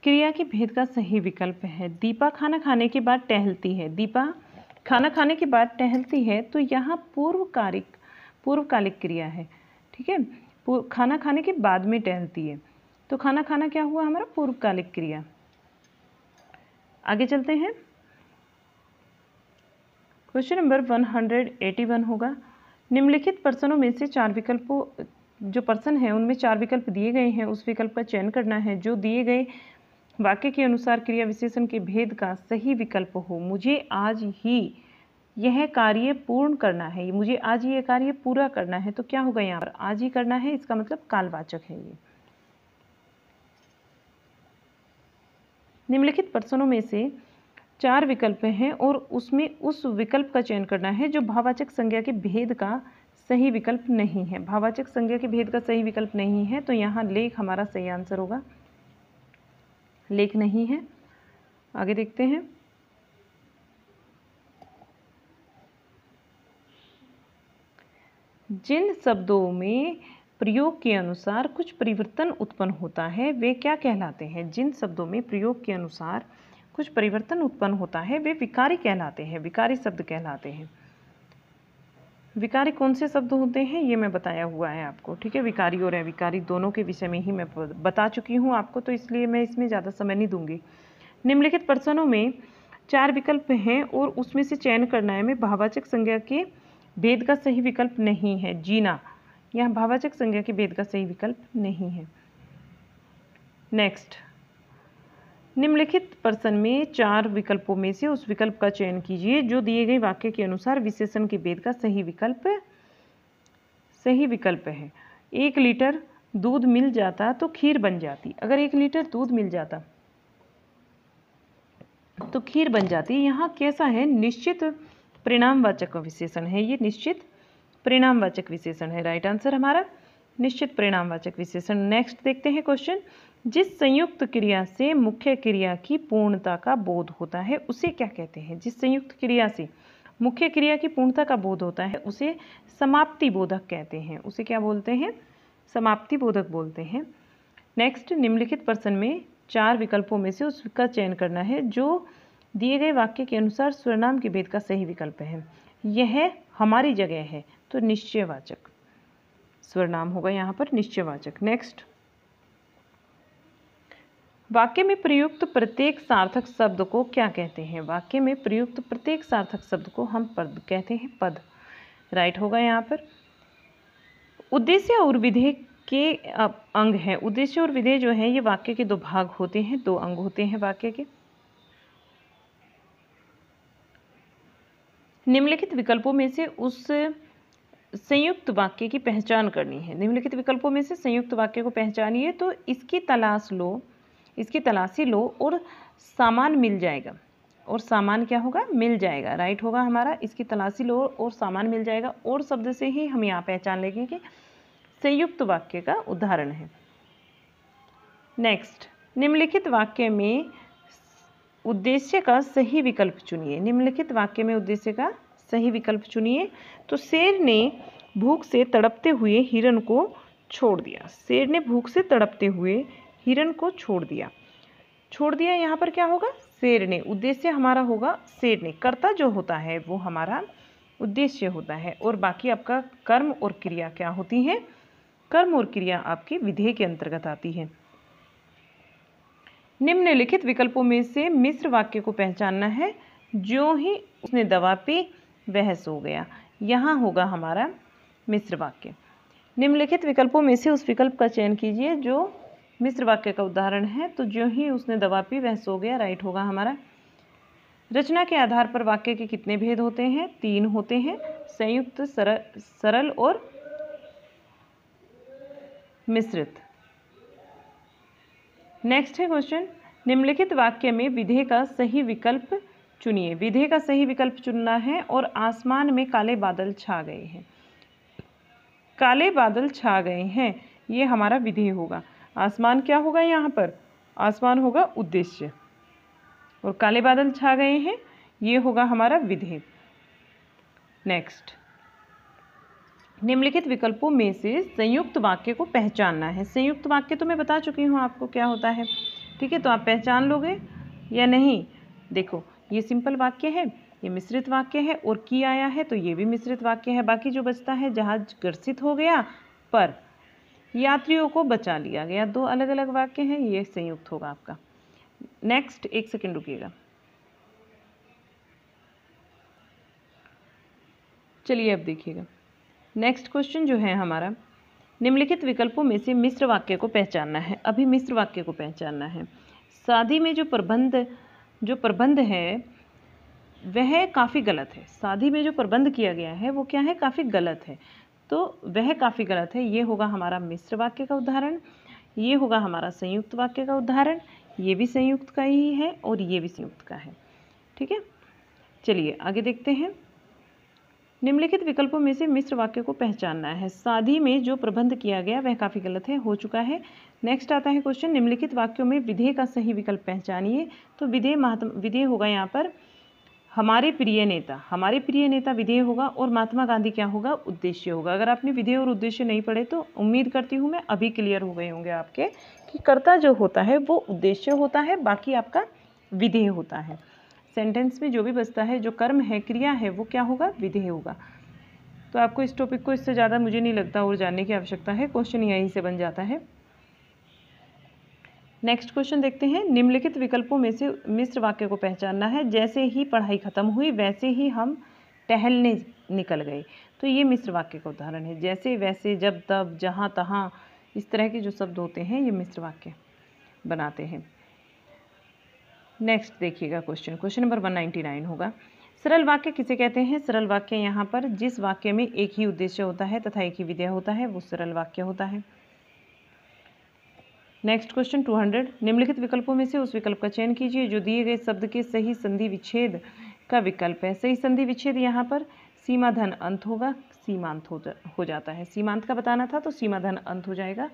क्रिया के भेद का सही विकल्प है। दीपा खाना खाने के बाद टहलती है। दीपा खाना खाने के बाद टहलती है, तो यहाँ पूर्वकालिक क्रिया है। ठीक है, खाना खाने के बाद में टहलती है, तो खाना खाना क्या हुआ हमारा? पूर्वकालिक क्रिया। आगे चलते हैं। क्वेश्चन नंबर 181 होगा। निम्नलिखित पर्सनों में से 4 विकल्पों, जो पर्सन है उनमें 4 विकल्प दिए गए हैं, उस विकल्प का चयन करना है जो दिए गए वाक्य के अनुसार क्रिया विशेषण के भेद का सही विकल्प हो। मुझे आज ही यह कार्य पूर्ण करना है, मुझे आज ये कार्य पूरा करना है, तो क्या होगा यहाँ पर? आज ही करना है, इसका मतलब कालवाचक है ये। निम्नलिखित पर्सनों में से 4 विकल्प हैं और उसमें उस विकल्प का चयन करना है जो भाववाचक संज्ञा के भेद का सही विकल्प नहीं है। भाववाचक संज्ञा के भेद का सही विकल्प नहीं है, तो यहाँ लेख हमारा सही आंसर होगा। लेख नहीं है। आगे देखते हैं। जिन शब्दों में प्रयोग के अनुसार कुछ परिवर्तन उत्पन्न होता है वे क्या कहलाते हैं? जिन शब्दों में प्रयोग के अनुसार कुछ परिवर्तन उत्पन्न होता है वे विकारी कहलाते हैं, विकारी शब्द कहलाते हैं। विकारी कौन से शब्द होते हैं ये मैं बताया हुआ है आपको। ठीक है, विकारी और अविकारी दोनों के विषय में ही मैं बता चुकी हूँ आपको, तो इसलिए मैं इसमें ज़्यादा समय नहीं दूंगी। निम्नलिखित पर्सनों में 4 विकल्प हैं और उसमें से चयन करना है। में भाववाचक संज्ञा के भेद का सही विकल्प नहीं है। जीना, यहाँ भाववाचक संज्ञा के भेद का सही विकल्प नहीं है। नेक्स्ट, निम्नलिखित पर्सन में 4 विकल्पों में से उस विकल्प का चयन कीजिए जो दिए गए वाक्य के अनुसार विशेषण के भेद का सही विकल्प है। 1 लीटर दूध मिल जाता तो खीर बन जाती। अगर 1 लीटर दूध मिल जाता तो खीर बन जाती। यहाँ कैसा है? निश्चित परिणामवाचक विशेषण है ये, निश्चित परिणामवाचक विशेषण है। राइट आंसर हमारा निश्चित परिणामवाचक विशेषण। नेक्स्ट देखते हैं क्वेश्चन। जिस संयुक्त क्रिया से मुख्य क्रिया की पूर्णता का बोध होता है उसे क्या कहते हैं? जिस संयुक्त क्रिया से मुख्य क्रिया की पूर्णता का बोध होता है उसे समाप्ति बोधक कहते हैं। उसे क्या बोलते हैं? समाप्ति बोधक बोलते हैं। नेक्स्ट, निम्नलिखित पर्सन में 4 विकल्पों में से उसका चयन करना है जो दिए गए वाक्य के अनुसार सर्वनाम के भेद का सही विकल्प है। यह हमारी जगह है, तो निश्चयवाचक सर्वनाम होगा यहाँ पर, निश्चयवाचक। नेक्स्ट, वाक्य में प्रयुक्त प्रत्येक सार्थक शब्द को क्या कहते हैं? वाक्य में प्रयुक्त प्रत्येक सार्थक शब्द को हम पद कहते हैं, पद। राइट होगा यहाँ पर। उद्देश्य और विधेय के अंग हैं। उद्देश्य और विधेय जो है ये वाक्य के 2 भाग होते हैं, 2 अंग होते हैं वाक्य के। निम्नलिखित विकल्पों में से उस संयुक्त वाक्य की पहचान करनी है। निम्नलिखित विकल्पों में से संयुक्त वाक्य को पहचानिए, तो इसकी तलाशी लो और सामान मिल जाएगा। और सामान क्या होगा? मिल जाएगा। राइट होगा हमारा, इसकी तलाशी लो और सामान मिल जाएगा। और शब्द से ही हम यहाँ पहचान लेंगे कि संयुक्त वाक्य का उदाहरण है। नेक्स्ट, निम्नलिखित वाक्य में उद्देश्य का सही विकल्प चुनिए। निम्नलिखित वाक्य में उद्देश्य का सही विकल्प चुनिए। तो शेर ने भूख से तड़पते हुए हिरन को छोड़ दिया। शेर ने भूख से तड़पते हुए हिरन को छोड़ दिया। छोड़ दिया यहाँ पर क्या होगा? शेर ने। उद्देश्य हमारा होगा शेर ने। कर्ता जो होता है वो हमारा उद्देश्य होता है, और बाकी आपका कर्म और क्रिया क्या होती है? कर्म और क्रिया आपके विधेय के अंतर्गत आती है। निम्नलिखित विकल्पों में से मिश्र वाक्य को पहचानना है। जो ही उसने दवा पी वह सो गया। यहाँ होगा हमारा मिश्र वाक्य। निम्नलिखित विकल्पों में से उस विकल्प का चयन कीजिए जो मिश्र वाक्य का उदाहरण है। तो जो ही उसने दवा पी वह सो गया, राइट होगा हमारा। रचना के आधार पर वाक्य के कितने भेद होते हैं? 3 होते हैं, संयुक्त, सरल और मिश्रित। नेक्स्ट है क्वेश्चन, निम्नलिखित वाक्य में विधेय का सही विकल्प चुनिए। विधेय का सही विकल्प चुनना है। और आसमान में काले बादल छा गए हैं। काले बादल छा गए हैं, ये हमारा विधेय होगा। आसमान क्या होगा यहाँ पर? आसमान होगा उद्देश्य, और काले बादल छा गए हैं ये होगा हमारा विधेय। नेक्स्ट, निम्नलिखित विकल्पों में से संयुक्त वाक्य को पहचानना है। संयुक्त वाक्य तो मैं बता चुकी हूँ आपको क्या होता है, ठीक है? तो आप पहचान लोगे या नहीं? देखो, ये सिंपल वाक्य है, ये मिश्रित वाक्य है, और की आया है तो ये भी मिश्रित वाक्य है। बाकी जो बचता है, जहाज ग्रसित हो गया पर यात्रियों को बचा लिया गया, 2 अलग अलग वाक्य हैं, ये संयुक्त होगा आपका। नेक्स्ट, 1 सेकेंड रुकिएगा। चलिए अब देखिएगा नेक्स्ट क्वेश्चन जो है हमारा, निम्नलिखित विकल्पों में से मिश्र वाक्य को पहचानना है। अभी मिश्र वाक्य को पहचानना है। शादी में जो प्रबंध है वह काफ़ी गलत है। शादी में जो प्रबंध किया गया है वो क्या है? काफ़ी गलत है। तो वह काफ़ी गलत है, ये होगा हमारा मिश्र वाक्य का उदाहरण। ये होगा हमारा संयुक्त वाक्य का उदाहरण। ये भी संयुक्त का ही है और ये भी संयुक्त का है, ठीक है? चलिए आगे देखते हैं। निम्नलिखित विकल्पों में से मिश्र वाक्य को पहचानना है। शादी में जो प्रबंध किया गया वह काफ़ी गलत है, हो चुका है। नेक्स्ट आता है क्वेश्चन, निम्नलिखित वाक्यों में विधेय का सही विकल्प पहचानिए। तो विधेय होगा यहाँ पर हमारे प्रिय नेता। हमारे प्रिय नेता विधेय होगा, और महात्मा गांधी क्या होगा? उद्देश्य होगा। अगर आपने विधेय और उद्देश्य नहीं पढ़े तो उम्मीद करती हूँ मैं अभी क्लियर हो गए होंगे आपके कि कर्ता जो होता है वो उद्देश्य होता है, बाकी आपका विधेय होता है। सेंटेंस में जो भी बचता है, जो कर्म है, क्रिया है, वो क्या होगा? विधेय होगा। तो आपको इस टॉपिक को इससे ज़्यादा मुझे नहीं लगता और जानने की आवश्यकता है। क्वेश्चन यहीं से बन जाता है। नेक्स्ट क्वेश्चन देखते हैं। निम्नलिखित विकल्पों में से मिश्र वाक्य को पहचानना है। जैसे ही पढ़ाई खत्म हुई वैसे ही हम टहलने निकल गए। तो ये मिश्र वाक्य का उदाहरण है। जैसे, वैसे, जब, तब, जहाँ, तहाँ, इस तरह के जो शब्द होते हैं ये मिश्र वाक्य बनाते हैं। नेक्स्ट देखिएगा क्वेश्चन नंबर 199 होगा। सरल वाक्य किसे कहते हैं? सरल वाक्य यहाँ पर जिस वाक्य में एक ही उद्देश्य होता है तथा एक ही विधेय होता है वो सरल वाक्य होता है। नेक्स्ट क्वेश्चन 200, निम्नलिखित विकल्पों में से उस विकल्प का चयन कीजिए जो दिए गए शब्द के सही संधि विच्छेद का विकल्प है। सही संधि विच्छेद यहाँ पर सीमा धन अंत होगा, सीमांत हो जाता है। सीमांत का बताना था तो सीमा धन अंत हो जाएगा,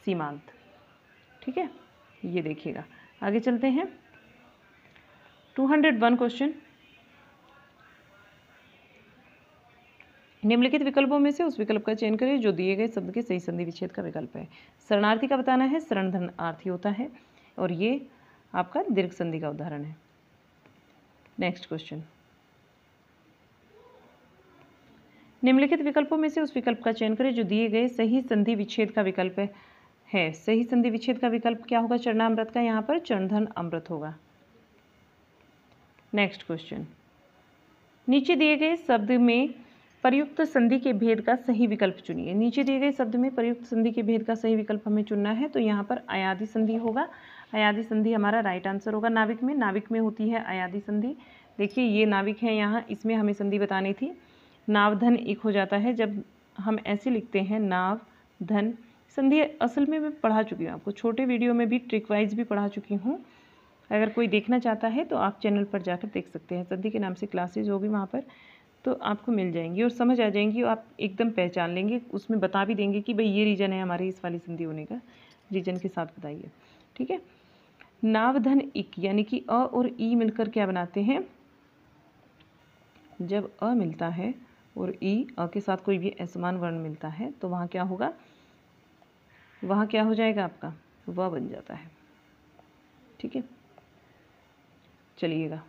सीमांत, ठीक है? ये देखिएगा। आगे चलते हैं। 201 क्वेश्चन, निम्नलिखित विकल्पों में से उस विकल्प का चयन करें जो दिए गए शब्द के सही संधि विच्छेद का विकल्प है। शरणार्थी का बताना है, शरण धनार्थी होता है, और ये आपका दीर्घ संधि का उदाहरण है। नेक्स्ट क्वेश्चन, निम्नलिखित विकल्पों में से उस विकल्प का चयन करें जो दिए गए सही संधि विच्छेद का विकल्प है। सही संधि विच्छेद का विकल्प क्या होगा? चरणामृत का यहाँ पर चरणधन अमृत होगा। नेक्स्ट क्वेश्चन, नीचे दिए गए शब्द में प्रयुक्त संधि के भेद का सही विकल्प चुनिए। नीचे दिए गए शब्द में प्रयुक्त संधि के भेद का सही विकल्प हमें चुनना है। तो यहाँ पर अयादि संधि होगा। अयादि संधि हमारा राइट आंसर होगा। नाविक में होती है अयादि संधि। देखिए ये नाविक है यहाँ, इसमें हमें संधि बतानी थी। नावधन एक हो जाता है जब हम ऐसे लिखते हैं नाव धन। संधि असल में मैं पढ़ा चुकी हूँ, आपको छोटे वीडियो में भी ट्रिक वाइज भी पढ़ा चुकी हूँ। अगर कोई देखना चाहता है तो आप चैनल पर जाकर देख सकते हैं। संधि के नाम से क्लासेज होगी वहाँ पर, तो आपको मिल जाएंगी और समझ आ जाएंगी और आप एकदम पहचान लेंगे। उसमें बता भी देंगे कि भाई ये रीजन है हमारी इस वाली संधि होने का, रीजन के साथ बताइए, ठीक है? नावधन इक यानी कि अ और ई मिलकर क्या बनाते हैं? जब अ मिलता है और ई अ के साथ कोई भी असमान वर्ण मिलता है तो वहाँ क्या होगा? वहाँ क्या हो जाएगा आपका? व बन जाता है। ठीक है, चलिएगा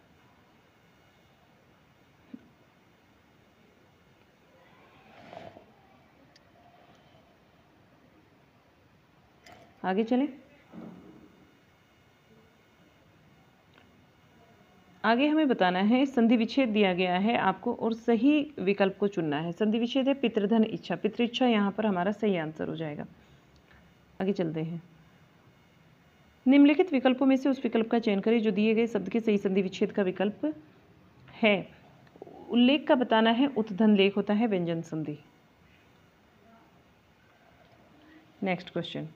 आगे चलें। आगे हमें बताना है, संधि विच्छेद दिया गया है आपको और सही विकल्प को चुनना है। संधि विच्छेद है पितृधन इच्छा, पितृइच्छा यहाँ पर हमारा सही आंसर हो जाएगा। आगे चलते हैं। निम्नलिखित विकल्पों में से उस विकल्प का चयन करें जो दिए गए शब्द के सही संधि विच्छेद का विकल्प है। उल्लेख का बताना है, उत्धन लेख होता है व्यंजन संधि। नेक्स्ट क्वेश्चन,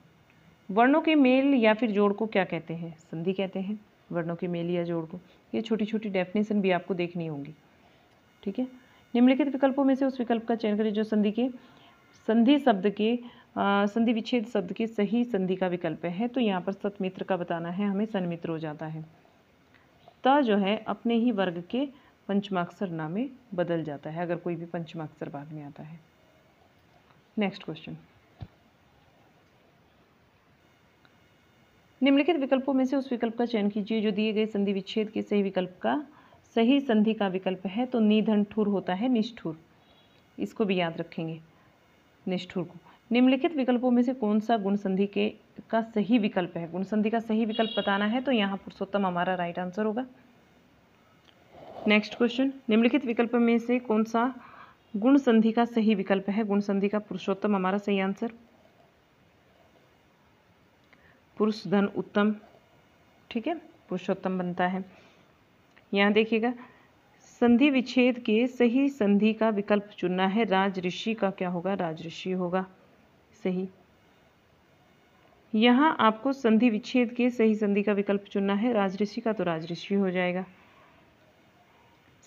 वर्णों के मेल या फिर जोड़ को क्या कहते हैं? संधि कहते हैं वर्णों के मेल या जोड़ को। ये छोटी छोटी डेफिनेशन भी आपको देखनी होंगी। ठीक है, निम्नलिखित विकल्पों में से उस विकल्प का चयन करें जो संधि शब्द के संधि विच्छेद शब्द के सही संधि का विकल्प है। तो यहाँ पर सतमित्र का बताना है, हमें सन्मित्र हो जाता है। त जो है अपने ही वर्ग के पंचमाक्षर ना में बदल जाता है अगर कोई भी पंचमाक्षर बाद में आता है। नेक्स्ट क्वेश्चन, निम्नलिखित विकल्पों में से उस विकल्प का चयन कीजिए जो दिए गए संधि विच्छेद के सही विकल्प का सही संधि का विकल्प है। तो निधन ठुर होता है निष्ठुर, इसको भी याद रखेंगे, निष्ठुर को। निम्नलिखित विकल्पों में से कौन सा गुण संधि का सही विकल्प है? गुण संधि का सही विकल्प बताना है, तो यहाँ पुरुषोत्तम हमारा राइट आंसर होगा। नेक्स्ट क्वेश्चन, निम्नलिखित विकल्प में से कौन सा गुण संधि का सही विकल्प है? गुण संधि का पुरुषोत्तम हमारा सही आंसर, पुरुष धन उत्तम। ठीक है, पुरुषोत्तम बनता है। यहाँ देखिएगा, संधि विच्छेद के सही संधि का विकल्प चुनना है। राज ऋषि का क्या होगा? राज ऋषि होगा सही। यहाँ आपको संधि विच्छेद के सही संधि का विकल्प चुनना है। राज ऋषि का तो राज ऋषि हो जाएगा।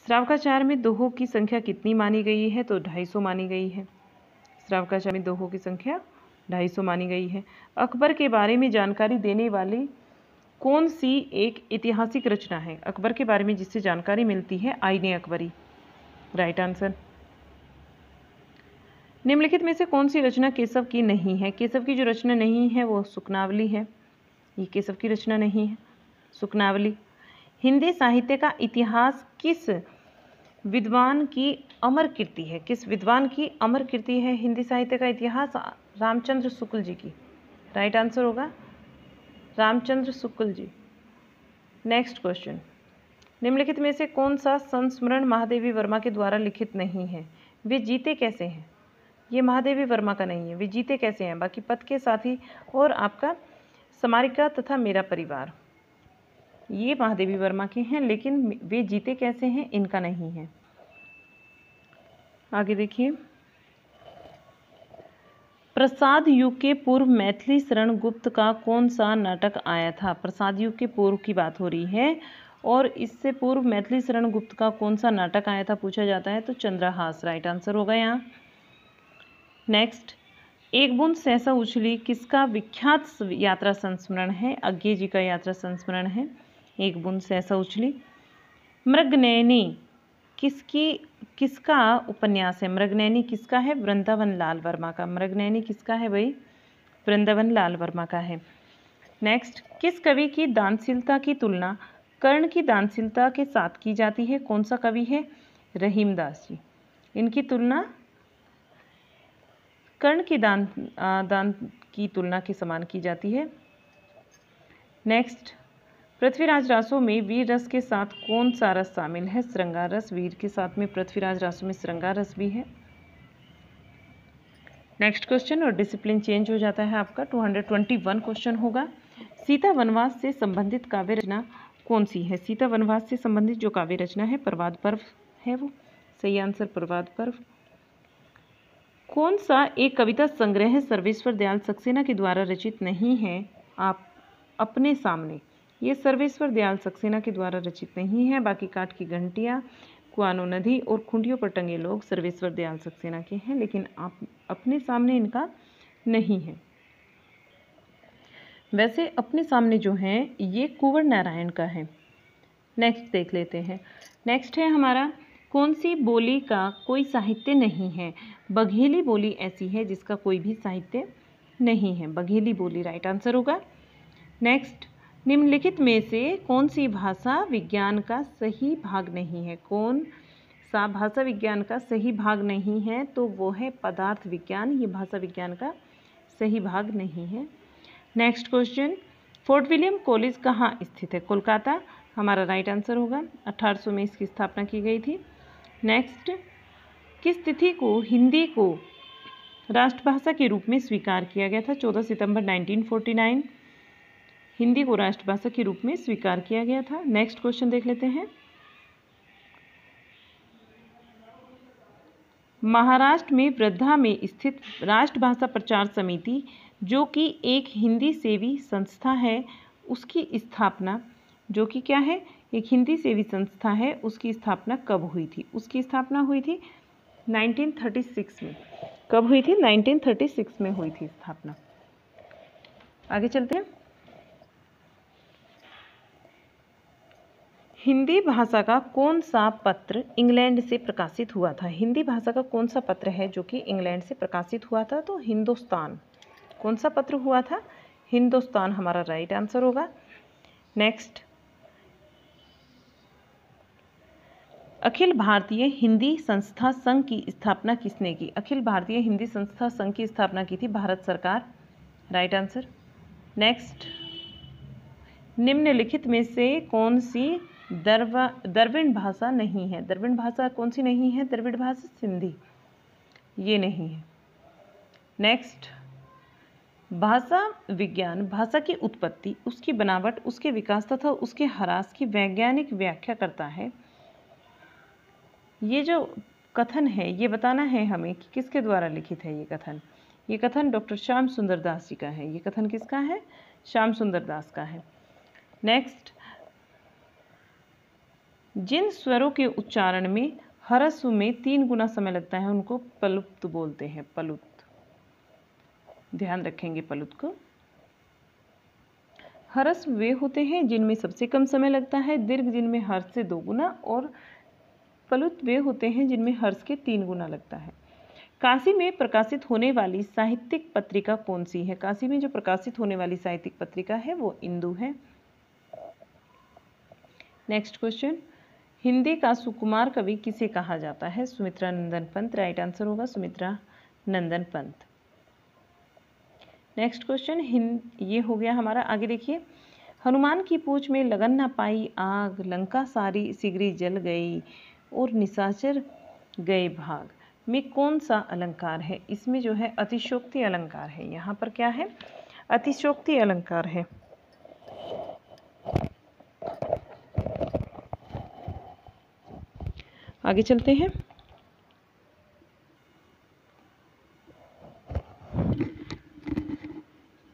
श्रावकाचार में दोहों की संख्या कितनी मानी गई है? तो 250 मानी गई है। श्रावकाचार में दोहों की संख्या 250 मानी गई है। अकबर के बारे में जानकारी देने वाली कौन सी एक ऐतिहासिक रचना है? अकबर के बारे में जिससे जानकारी मिलती है, आईने अकबरी, राइट आंसर। निम्नलिखित में से कौन सी रचना केशव की नहीं है? केशव की जो रचना नहीं है वो सुकनावली है। ये केशव की रचना नहीं है, सुकनावली। हिंदी साहित्य का इतिहास किस विद्वान की अमर कीर्ति है? किस विद्वान की अमर कीर्ति है हिंदी साहित्य का इतिहास? रामचंद्र शुक्ल जी की, राइट आंसर होगा रामचंद्र शुक्ल जी। नेक्स्ट क्वेश्चन, निम्नलिखित में से कौन सा संस्मरण महादेवी वर्मा के द्वारा लिखित नहीं है? वे जीते कैसे हैं, ये महादेवी वर्मा का नहीं है। वे जीते कैसे हैं, बाकी पथ के साथी और आपका समारिका तथा मेरा परिवार, ये महादेवी वर्मा के हैं, लेकिन वे जीते कैसे हैं इनका नहीं है। आगे देखिए, प्रसाद युग के पूर्व मैथिली शरण गुप्त का कौन सा नाटक आया था? प्रसाद युग के पूर्व की बात हो रही है और इससे पूर्व मैथिली शरण गुप्त का कौन सा नाटक आया था पूछा जाता है, तो चंद्रहास, राइट आंसर होगा यहाँ। नेक्स्ट, एक बूंद सहसा उछली किसका विख्यात यात्रा संस्मरण है? अज्ञे जी का यात्रा संस्मरण है एक बूंद सहसा उछली। मृगनयनी किसका उपन्यास है? मृगनयनी किसका है? वृंदावन लाल वर्मा का। मृगनयनी किसका है भाई? वृंदावन लाल वर्मा का है। नेक्स्ट, किस कवि की दानशीलता की तुलना कर्ण की दानशीलता के साथ की जाती है? कौन सा कवि है? रहीमदास जी। इनकी तुलना कर्ण की दान की तुलना के समान की जाती है। नेक्स्ट, पृथ्वीराज रासों में वीर रस के साथ कौन सा रस शामिल है? श्रृंगार रस। वीर के साथ में पृथ्वीराज रासों में श्रृंगार रस भी है। नेक्स्ट क्वेश्चन, और डिसिप्लिन चेंज हो जाता है आपका। 221 क्वेश्चन होगा। सीता वनवास से संबंधित काव्य रचना कौन सी है? सीता वनवास से संबंधित जो काव्य रचना है प्रवाद पर्व है, वो सही आंसर प्रवाद पर्व। कौन सा एक कविता संग्रह सर्वेश्वर दयाल सक्सेना के द्वारा रचित नहीं है? आप अपने सामने, ये सर्वेश्वर दयाल सक्सेना के द्वारा रचित नहीं है। बाकी काठ की घंटियाँ, कुआनो नदी और खुंटियों पर टंगे लोग सर्वेश्वर दयाल सक्सेना के हैं, लेकिन आप अपने सामने इनका नहीं है। वैसे अपने सामने जो है ये कुंवर नारायण का है। नेक्स्ट देख लेते हैं। नेक्स्ट है हमारा, कौन सी बोली का कोई साहित्य नहीं है? बघेली बोली ऐसी है जिसका कोई भी साहित्य नहीं है, बघेली बोली राइट आंसर होगा। नेक्स्ट, निम्नलिखित में से कौन सी भाषा विज्ञान का सही भाग नहीं है? कौन सा भाषा विज्ञान का सही भाग नहीं है? तो वो है पदार्थ विज्ञान, ये भाषा विज्ञान का सही भाग नहीं है। Next question, fort William college कहाँ स्थित है? कोलकाता हमारा राइट आंसर होगा। 1800 में इसकी स्थापना की गई थी। नेक्स्ट, किस तिथि को हिंदी को राष्ट्रभाषा के रूप में स्वीकार किया गया था? 14 सितंबर 1949 हिंदी को राष्ट्रभाषा के रूप में स्वीकार किया गया था। नेक्स्ट क्वेश्चन देख लेते हैं। महाराष्ट्र में वृद्धा में स्थित राष्ट्रभाषा प्रचार समिति, जो कि एक हिंदी सेवी संस्था है, उसकी स्थापना, जो कि क्या है, एक हिंदी सेवी संस्था है, उसकी स्थापना कब हुई थी? उसकी स्थापना हुई थी 1936 में। कब हुई थी? 1936 में हुई थी स्थापना। आगे चलते हैं। हिंदी भाषा का कौन सा पत्र इंग्लैंड से प्रकाशित हुआ था? हिंदी भाषा का कौन सा पत्र है जो कि इंग्लैंड से प्रकाशित हुआ था? तो हिंदुस्तान। कौन सा पत्र हुआ था? हिंदुस्तान हमारा राइट आंसर होगा। नेक्स्ट, अखिल भारतीय हिंदी संस्था संघ की स्थापना किसने की? अखिल भारतीय हिंदी संस्था संघ की स्थापना की थी भारत सरकार, राइट आंसर। नेक्स्ट, निम्नलिखित में से कौन सी द्रविड़ भाषा नहीं है? द्रविड़ भाषा कौन सी नहीं है? द्रविड़ भाषा सिंधी, ये नहीं है। नेक्स्ट, भाषा विज्ञान भाषा की उत्पत्ति, उसकी बनावट, उसके विकास तथा उसके ह्रास की वैज्ञानिक व्याख्या करता है। ये जो कथन है ये बताना है हमें कि किसके द्वारा लिखित है ये कथन। ये कथन डॉक्टर श्याम सुंदर दास जी का है। ये कथन किसका है? श्याम सुंदर दास का है। नेक्स्ट, जिन स्वरों के उच्चारण में ह्रस्व में 3 गुना समय लगता है उनको प्लुत बोलते हैं। प्लुत, ध्यान रखेंगे प्लुत को। ह्रस्व वे होते हैं जिनमें सबसे कम समय लगता है, दीर्घ जिनमें हर्ष से 2 गुना, और प्लुत वे होते हैं जिनमें हर्ष के 3 गुना लगता है। काशी में प्रकाशित होने वाली साहित्यिक पत्रिका कौन सी है? काशी में जो प्रकाशित होने वाली साहित्यिक पत्रिका है वो इंदु है। नेक्स्ट क्वेश्चन, हिंदी का सुकुमार कवि किसे कहा जाता है? सुमित्रा नंदन पंत, राइट आंसर होगा सुमित्रा नंदन पंत। नेक्स्ट क्वेश्चन, ये हो गया हमारा। आगे देखिए, हनुमान की पूंछ में लगन न पाई आग, लंका सारी सिगरी जल गई और निशाचर गए भाग में कौन सा अलंकार है? इसमें जो है अतिशोक्ति अलंकार है। यहाँ पर क्या है? अतिशोक्ति अलंकार है। आगे चलते हैं।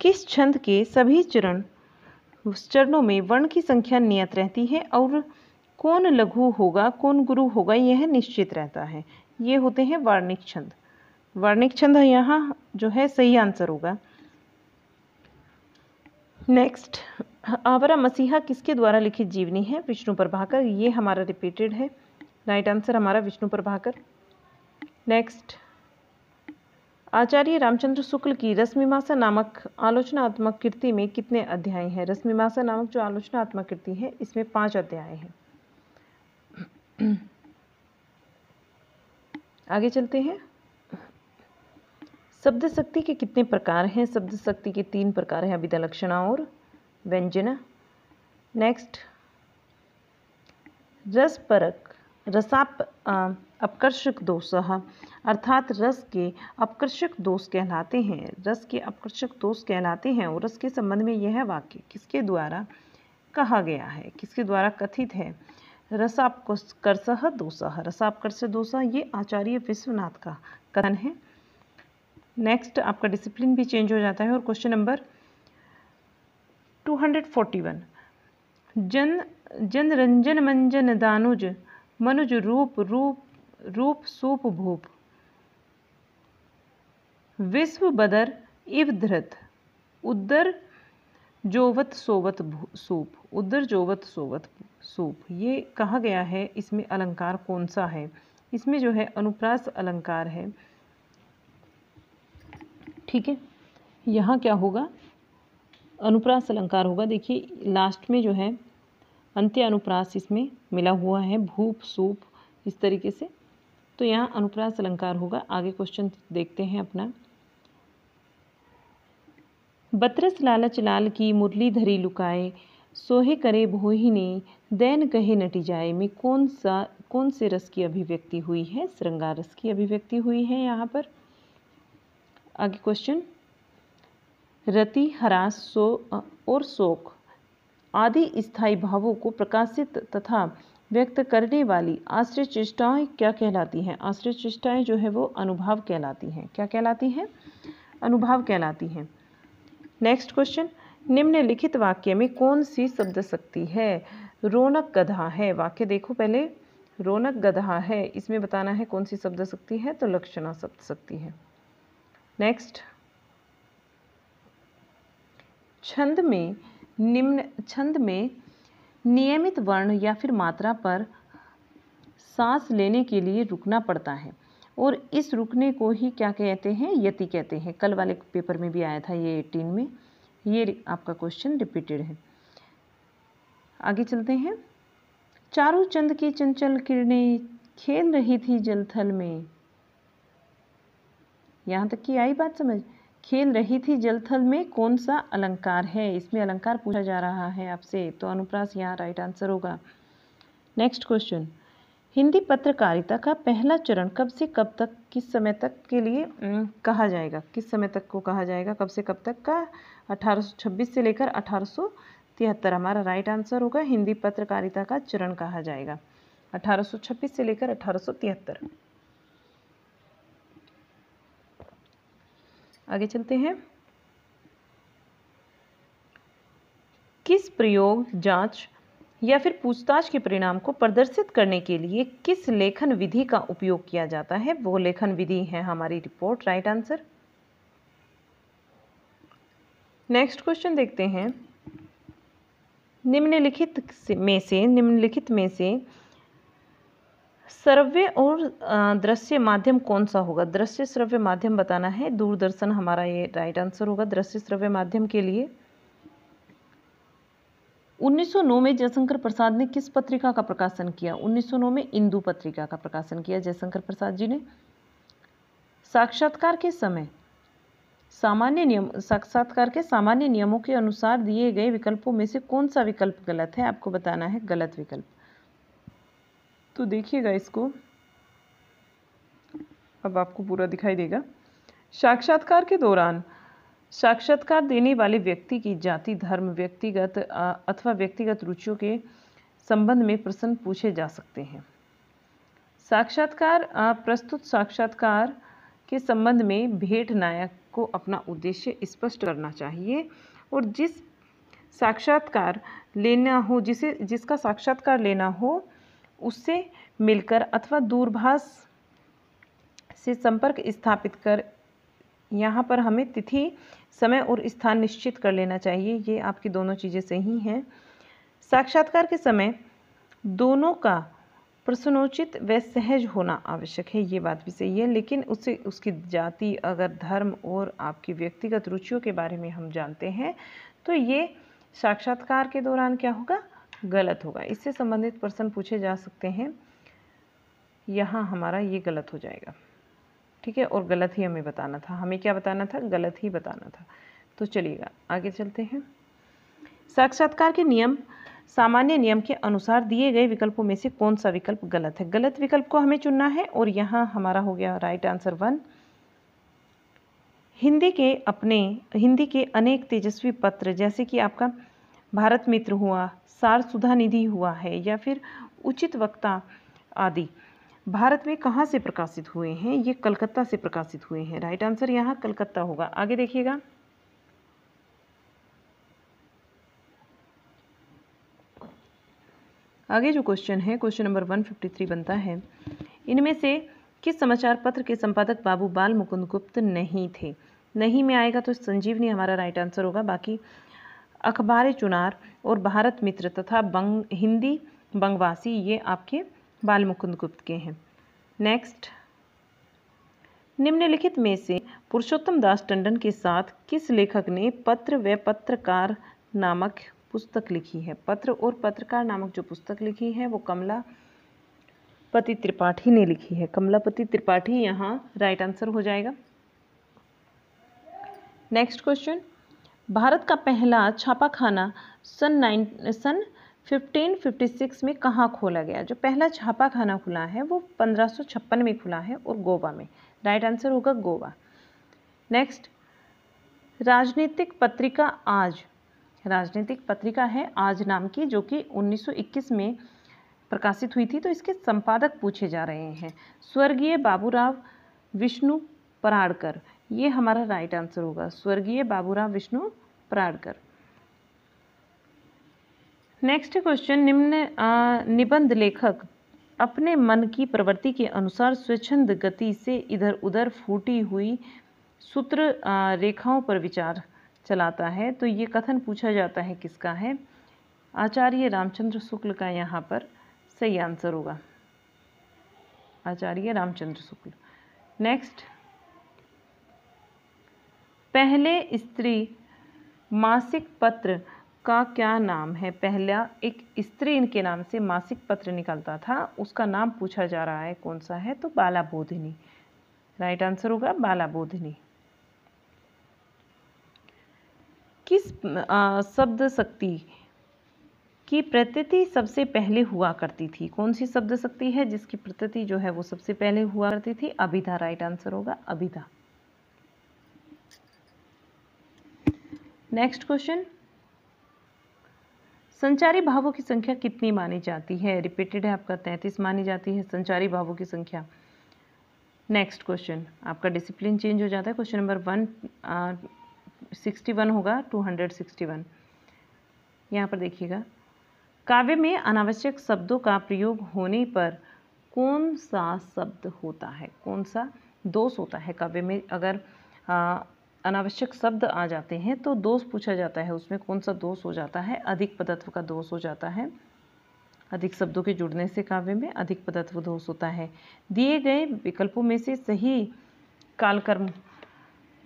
किस छंद के सभी चरणों में वर्ण की संख्या नियत रहती है और कौन लघु होगा कौन गुरु होगा यह निश्चित रहता है? ये होते हैं वार्णिक छंद। वार्णिक छंद यहाँ जो है सही आंसर होगा। नेक्स्ट, आवारा मसीहा किसके द्वारा लिखित जीवनी है? विष्णु प्रभाकर, ये हमारा रिपीटेड है, राइट आंसर हमारा विष्णु प्रभाकर। नेक्स्ट, आचार्य रामचंद्र शुक्ल की रसमीमांसा नामक आलोचनात्मक कृति में कितने अध्याय हैं? रसमीमांसा नामक जो आलोचनात्मक कृति है इसमें 5 अध्याय हैं। आगे चलते हैं। शब्द शक्ति के कितने प्रकार हैं? शब्द शक्ति के 3 प्रकार हैं, अभिधा, लक्षणा और व्यंजना। नेक्स्ट, रसपरक अपकर्षक दोषः अर्थात रस के अपकर्षक दोष कहलाते हैं। रस के अपकर्षक दोष कहलाते हैं। और रस के संबंध में यह वाक्य किसके द्वारा कहा गया है? किसके द्वारा कथित है? रसापकर्षः दोषः, रसापकर्षः दोषः, ये आचार्य विश्वनाथ का कथन है। नेक्स्ट, आपका डिसिप्लिन भी चेंज हो जाता है। और क्वेश्चन नंबर 241, जन रंजन मंजन दानुज मनुज रूप सूप भूप, विश्व बदर इव धृत, उदर जोवत सोवत सूप, उदर जोवत सोवत सूप, ये कहा गया है। इसमें अलंकार कौन सा है? इसमें जो है अनुप्रास अलंकार है। ठीक है, यहाँ क्या होगा? अनुप्रास अलंकार होगा। देखिए लास्ट में जो है अंत्य अनुप्रास इसमें मिला हुआ है, भूप सूप इस तरीके से, तो यहाँ अनुप्रास अलंकार होगा। आगे क्वेश्चन देखते हैं अपना। बतरस लालच लाल की मुरली धरी लुकाए, सोहे करे भोही ने दैन कहे नटी जाए में कौन से रस की अभिव्यक्ति हुई है? श्रृंगार रस की अभिव्यक्ति हुई है यहाँ पर। आगे क्वेश्चन, रति हरास और शोक आदि स्थायी भावों को प्रकाशित तथा व्यक्त करने वाली आश्रय चेष्टाएं क्या कहलाती हैं? आश्रय चेष्टाएं जो है वो अनुभाव कहलाती हैं। क्या कहलाती हैं? अनुभाव कहलाती हैं। नेक्स्ट क्वेश्चन, निम्नलिखित वाक्य में कौन सी शब्द शक्ति है? रौनक गधा है। वाक्य देखो पहले, रौनक गधा है, इसमें बताना है कौन सी शब्द शक्ति है, तो लक्षणा शब्द शक्ति है। नेक्स्ट, छंद में नियमित वर्ण या फिर मात्रा पर सांस लेने के लिए रुकना पड़ता है और इस रुकने को ही क्या कहते हैं? यति कहते हैं। कल वाले पेपर में भी आया था ये 18 में, ये आपका क्वेश्चन रिपीटेड है। आगे चलते हैं। चारों चंद की चंचल किरणें खेल रही थी जलथल में, यहाँ तक की आई बात समझ? खेल रही थी जलथल में कौन सा अलंकार है? इसमें अलंकार पूछा जा रहा है आपसे, तो अनुप्रास यहाँ राइट आंसर होगा। नेक्स्ट क्वेश्चन, हिंदी पत्रकारिता का पहला चरण कब से कब तक, किस समय तक के लिए कहा जाएगा? किस समय तक को कहा जाएगा? कब से कब तक का? 1826 से लेकर 1873 हमारा राइट आंसर होगा। हिंदी पत्रकारिता का चरण कहा जाएगा 1826 से लेकर 1873। आगे चलते हैं। किस प्रयोग, जांच या फिर पूछताछ के परिणाम को प्रदर्शित करने के लिए किस लेखन विधि का उपयोग किया जाता है? वो लेखन विधि है हमारी report, right answer. Next question देखते हैं। निम्नलिखित में से श्रव्य और दृश्य माध्यम कौन सा होगा? दृश्य श्रव्य माध्यम बताना है। दूरदर्शन हमारा ये राइट आंसर होगा दृश्य श्रव्य माध्यम के लिए। 1909 में जयशंकर प्रसाद ने किस पत्रिका का प्रकाशन किया? 1909 में इंदु पत्रिका का प्रकाशन किया जयशंकर प्रसाद जी ने। साक्षात्कार के सामान्य नियमों के अनुसार दिए गए विकल्पों में से कौन सा विकल्प गलत है? आपको बताना है गलत विकल्प। तो देखिएगा इसको, अब आपको पूरा दिखाई देगा। साक्षात्कार के दौरान साक्षात्कार देने वाले व्यक्ति की जाति, धर्म, व्यक्तिगत अथवा व्यक्तिगत रुचियों के संबंध में प्रश्न पूछे जा सकते हैं। प्रस्तुत साक्षात्कार के संबंध में भेंट नायक को अपना उद्देश्य स्पष्ट करना चाहिए और जिसका साक्षात्कार लेना हो उससे मिलकर अथवा दूरभाष से संपर्क स्थापित कर यहाँ पर हमें तिथि, समय और स्थान निश्चित कर लेना चाहिए। ये आपकी दोनों चीज़ें सही हैं। साक्षात्कार के समय दोनों का प्रश्नोचित व सहज होना आवश्यक है, ये बात भी सही है, लेकिन उससे उसकी जाति, अगर धर्म और आपकी व्यक्तिगत रुचियों के बारे में हम जानते हैं तो ये साक्षात्कार के दौरान क्या होगा? गलत होगा। इससे संबंधित प्रश्न पूछे जा सकते हैं, यहाँ हमारा ये गलत हो जाएगा। ठीक है, और गलत ही हमें बताना था। हमें क्या बताना था? गलत ही बताना था। तो चलिएगा आगे चलते हैं। साक्षात्कार के नियम, सामान्य नियम के अनुसार दिए गए विकल्पों में से कौन सा विकल्प गलत है? गलत विकल्प को हमें चुनना है और यहाँ हमारा हो गया राइट आंसर 1। हिंदी के अनेक तेजस्वी पत्र जैसे कि आपका भारत मित्र हुआ, सार सुधा निधि हुआ है या फिर उचित वक्ता आदि भारत में कहाँ से प्रकाशित हुए हैं? ये कलकत्ता से प्रकाशित हुए हैं। राइट आंसर यहाँ कलकत्ता होगा। आगे देखिएगा। आगे जो क्वेश्चन है, क्वेश्चन नंबर 153 बनता है, इनमें से किस समाचार पत्र के संपादक बाबू बाल मुकुंद गुप्त नहीं थे? नहीं में आएगा तो संजीवनी हमारा राइट आंसर होगा। बाकी अखबार चुनार और भारत मित्र तथा हिंदी बंगवासी, ये आपके बाल मुकुंद गुप्त के हैं। नेक्स्ट, निम्नलिखित में से पुरुषोत्तम दास टंडन के साथ किस लेखक ने पत्र व पत्रकार नामक पुस्तक लिखी है? पत्र और पत्रकार नामक जो पुस्तक लिखी है वो कमलापति त्रिपाठी ने लिखी है। कमलापति त्रिपाठी यहाँ राइट आंसर हो जाएगा। नेक्स्ट क्वेश्चन, भारत का पहला छापाखाना सन 1556 में कहाँ खोला गया? जो पहला छापाखाना खुला है वो 1556 में खुला है और गोवा में। राइट आंसर होगा गोवा। नेक्स्ट, राजनीतिक पत्रिका आज, राजनीतिक पत्रिका है आज नाम की, जो कि 1921 में प्रकाशित हुई थी। तो इसके संपादक पूछे जा रहे हैं स्वर्गीय बाबूराव विष्णु पराड़कर, ये हमारा राइट आंसर होगा, स्वर्गीय बाबूराव विष्णु पराड़कर। नेक्स्ट क्वेश्चन, निबंध लेखक अपने मन की प्रवृत्ति के अनुसार स्वच्छंद गति से इधर उधर फूटी हुई सूत्र रेखाओं पर विचार चलाता है। तो ये कथन पूछा जाता है किसका है? आचार्य रामचंद्र शुक्ल का यहाँ पर सही आंसर होगा, आचार्य रामचंद्र शुक्ल। नेक्स्ट, पहले स्त्री मासिक पत्र का क्या नाम है? पहला एक स्त्री इनके नाम से मासिक पत्र निकलता था, उसका नाम पूछा जा रहा है, कौन सा है? तो बाला बोधिनी। राइट आंसर होगा बाला बोधिनी। किस शब्द शक्ति की प्रतीति सबसे पहले हुआ करती थी? कौन सी शब्द शक्ति है जिसकी प्रतीति जो है वो सबसे पहले हुआ करती थी? अभिधा। राइट आंसर होगा अभिधा। नेक्स्ट क्वेश्चन, संचारी भावों की संख्या कितनी मानी जाती है? रिपीटेड है आपका, 33 मानी जाती है संचारी भावों की संख्या। नेक्स्ट क्वेश्चन, आपका डिसिप्लिन चेंज हो जाता है। क्वेश्चन नंबर 161 होगा 261। यहाँ पर देखिएगा, काव्य में अनावश्यक शब्दों का प्रयोग होने पर कौन सा शब्द होता है? कौन सा दोष होता है काव्य में? अगर अनावश्यक शब्द आ जाते हैं तो दोष पूछा जाता है, उसमें कौन सा दोष हो जाता है? अधिक पदत्व का दोष हो जाता है। अधिक शब्दों के जुड़ने से काव्य में अधिक पदत्व दोष होता है। दिए गए विकल्पों में से सही कालक्रम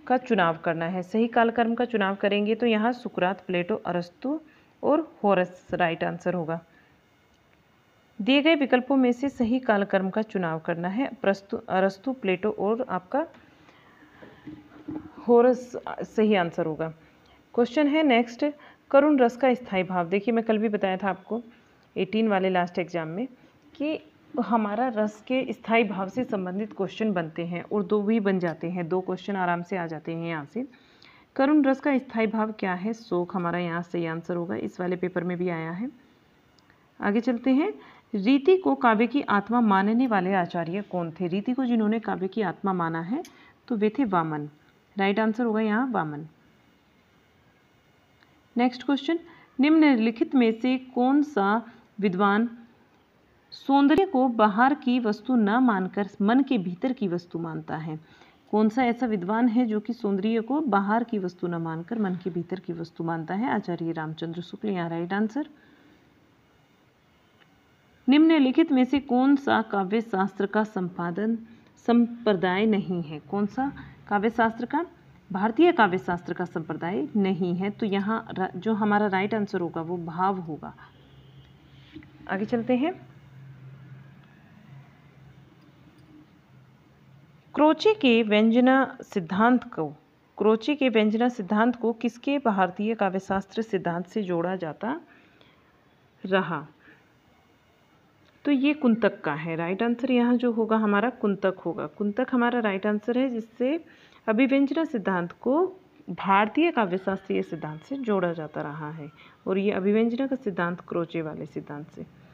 का चुनाव करना है। सही कालक्रम का चुनाव करेंगे तो यहाँ सुकरात, प्लेटो, अरस्तु और होरस राइट आंसर होगा। दिए गए विकल्पों में से सही कालक्रम का चुनाव करना है। अरस्तु, प्लेटो और आपका होरस सही आंसर होगा। क्वेश्चन है नेक्स्ट, करुण रस का स्थायी भाव। देखिए मैं कल भी बताया था आपको 18 वाले लास्ट एग्जाम में कि हमारा रस के स्थायी भाव से संबंधित क्वेश्चन बनते हैं और 2 भी बन जाते हैं, 2 क्वेश्चन आराम से आ जाते हैं यहाँ से। करुण रस का स्थायी भाव क्या है? शोक हमारा यहाँ सही आंसर होगा, इस वाले पेपर में भी आया है। आगे चलते हैं, रीति को काव्य की आत्मा मानने वाले आचार्य कौन थे? रीति को जिन्होंने काव्य की आत्मा माना है तो वे थे वामन। राइट आंसर होगा यहाँ वामन। नेक्स्ट क्वेश्चन, निम्नलिखित में से कौन सा विद्वान सौंदर्य को बाहर की वस्तु न मानकर मन के भीतर की वस्तु मानता है? कौन सा ऐसा विद्वान है जो कि सौंदर्य को बाहर की वस्तु न मानकर मन के भीतर की वस्तु मानता है? आचार्य रामचंद्र शुक्ल यहाँ राइट आंसर। निम्नलिखित में से कौन सा काव्य शास्त्र का संप्रदाय नहीं है? कौन सा काव्य शास्त्र का, भारतीय काव्य शास्त्र का संप्रदाय नहीं है? तो यहाँ जो हमारा राइट आंसर होगा वो भाव होगा। आगे चलते हैं, क्रोचे के व्यंजना सिद्धांत को किसके भारतीय काव्यशास्त्र सिद्धांत से जोड़ा जाता रहा? तो ये कुंतक का है। राइट आंसर यहाँ जो होगा हमारा कुंतक होगा। कुंतक हमारा राइट आंसर है, जिससे अभिव्यंजना सिद्धांत को भारतीय काव्यशास्त्रीय सिद्धांत से जोड़ा जाता रहा है और ये अभिव्यंजना का सिद्धांत क्रोचे वाले सिद्धांत से।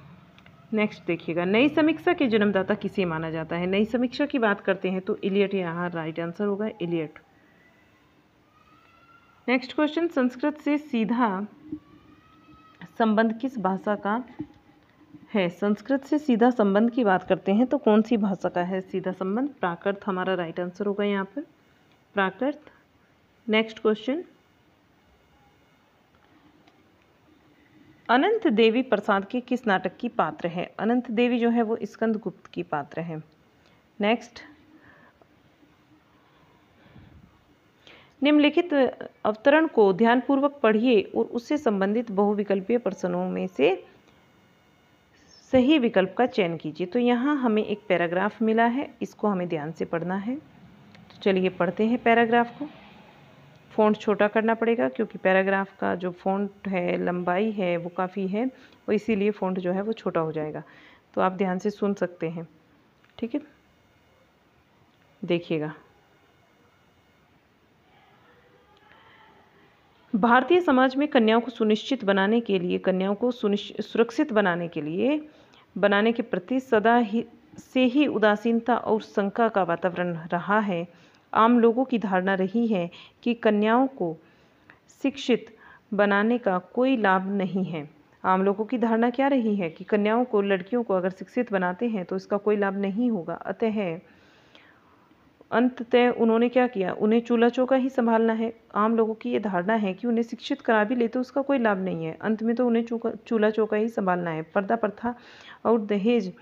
नेक्स्ट देखिएगा, नई समीक्षा के जन्मदाता किसे माना जाता है? नई समीक्षा की बात करते हैं तो इलियट यहाँ राइट आंसर होगा, इलियट। नेक्स्ट क्वेश्चन, संस्कृत से सीधा संबंध किस भाषा का है? संस्कृत से सीधा संबंध की बात करते हैं तो कौन सी भाषा का है सीधा संबंध? प्राकृत हमारा राइट आंसर होगा यहाँ पर, प्राकृत। नेक्स्ट क्वेश्चन, अनंत देवी प्रसाद के किस नाटक की पात्र है? अनंत देवी जो है वो स्कंदगुप्त की पात्र है। नेक्स्ट, निम्नलिखित अवतरण को ध्यानपूर्वक पढ़िए और उससे संबंधित बहुविकल्पीय प्रश्नों में से सही विकल्प का चयन कीजिए। तो यहाँ हमें एक पैराग्राफ मिला है, इसको हमें ध्यान से पढ़ना है। तो चलिए पढ़ते हैं पैराग्राफ को। फ़ॉन्ट छोटा करना पड़ेगा क्योंकि पैराग्राफ का जो फ़ॉन्ट है, लंबाई है, वो काफ़ी है और इसीलिए फ़ॉन्ट जो है वो छोटा हो जाएगा। तो आप ध्यान से सुन सकते हैं, ठीक है। देखिएगा, भारतीय समाज में कन्याओं को सुनिश्चित बनाने के लिए, कन्याओं को सुरक्षित बनाने के प्रति सदा से ही उदासीनता और शंका का वातावरण रहा है। आम लोगों की धारणा रही है कि कन्याओं को शिक्षित बनाने का कोई लाभ नहीं है। आम लोगों की धारणा क्या रही है कि कन्याओं को, लड़कियों को अगर शिक्षित बनाते हैं तो इसका कोई लाभ नहीं होगा। अतः अंततः उन्होंने क्या किया, उन्हें चूल्हा चौका ही संभालना है। आम लोगों की ये धारणा है कि उन्हें शिक्षित करा भी ले तो उसका कोई लाभ नहीं है, अंत में तो उन्हें चूल्हा चौका ही संभालना है। पर्दा प्रथा और दहेज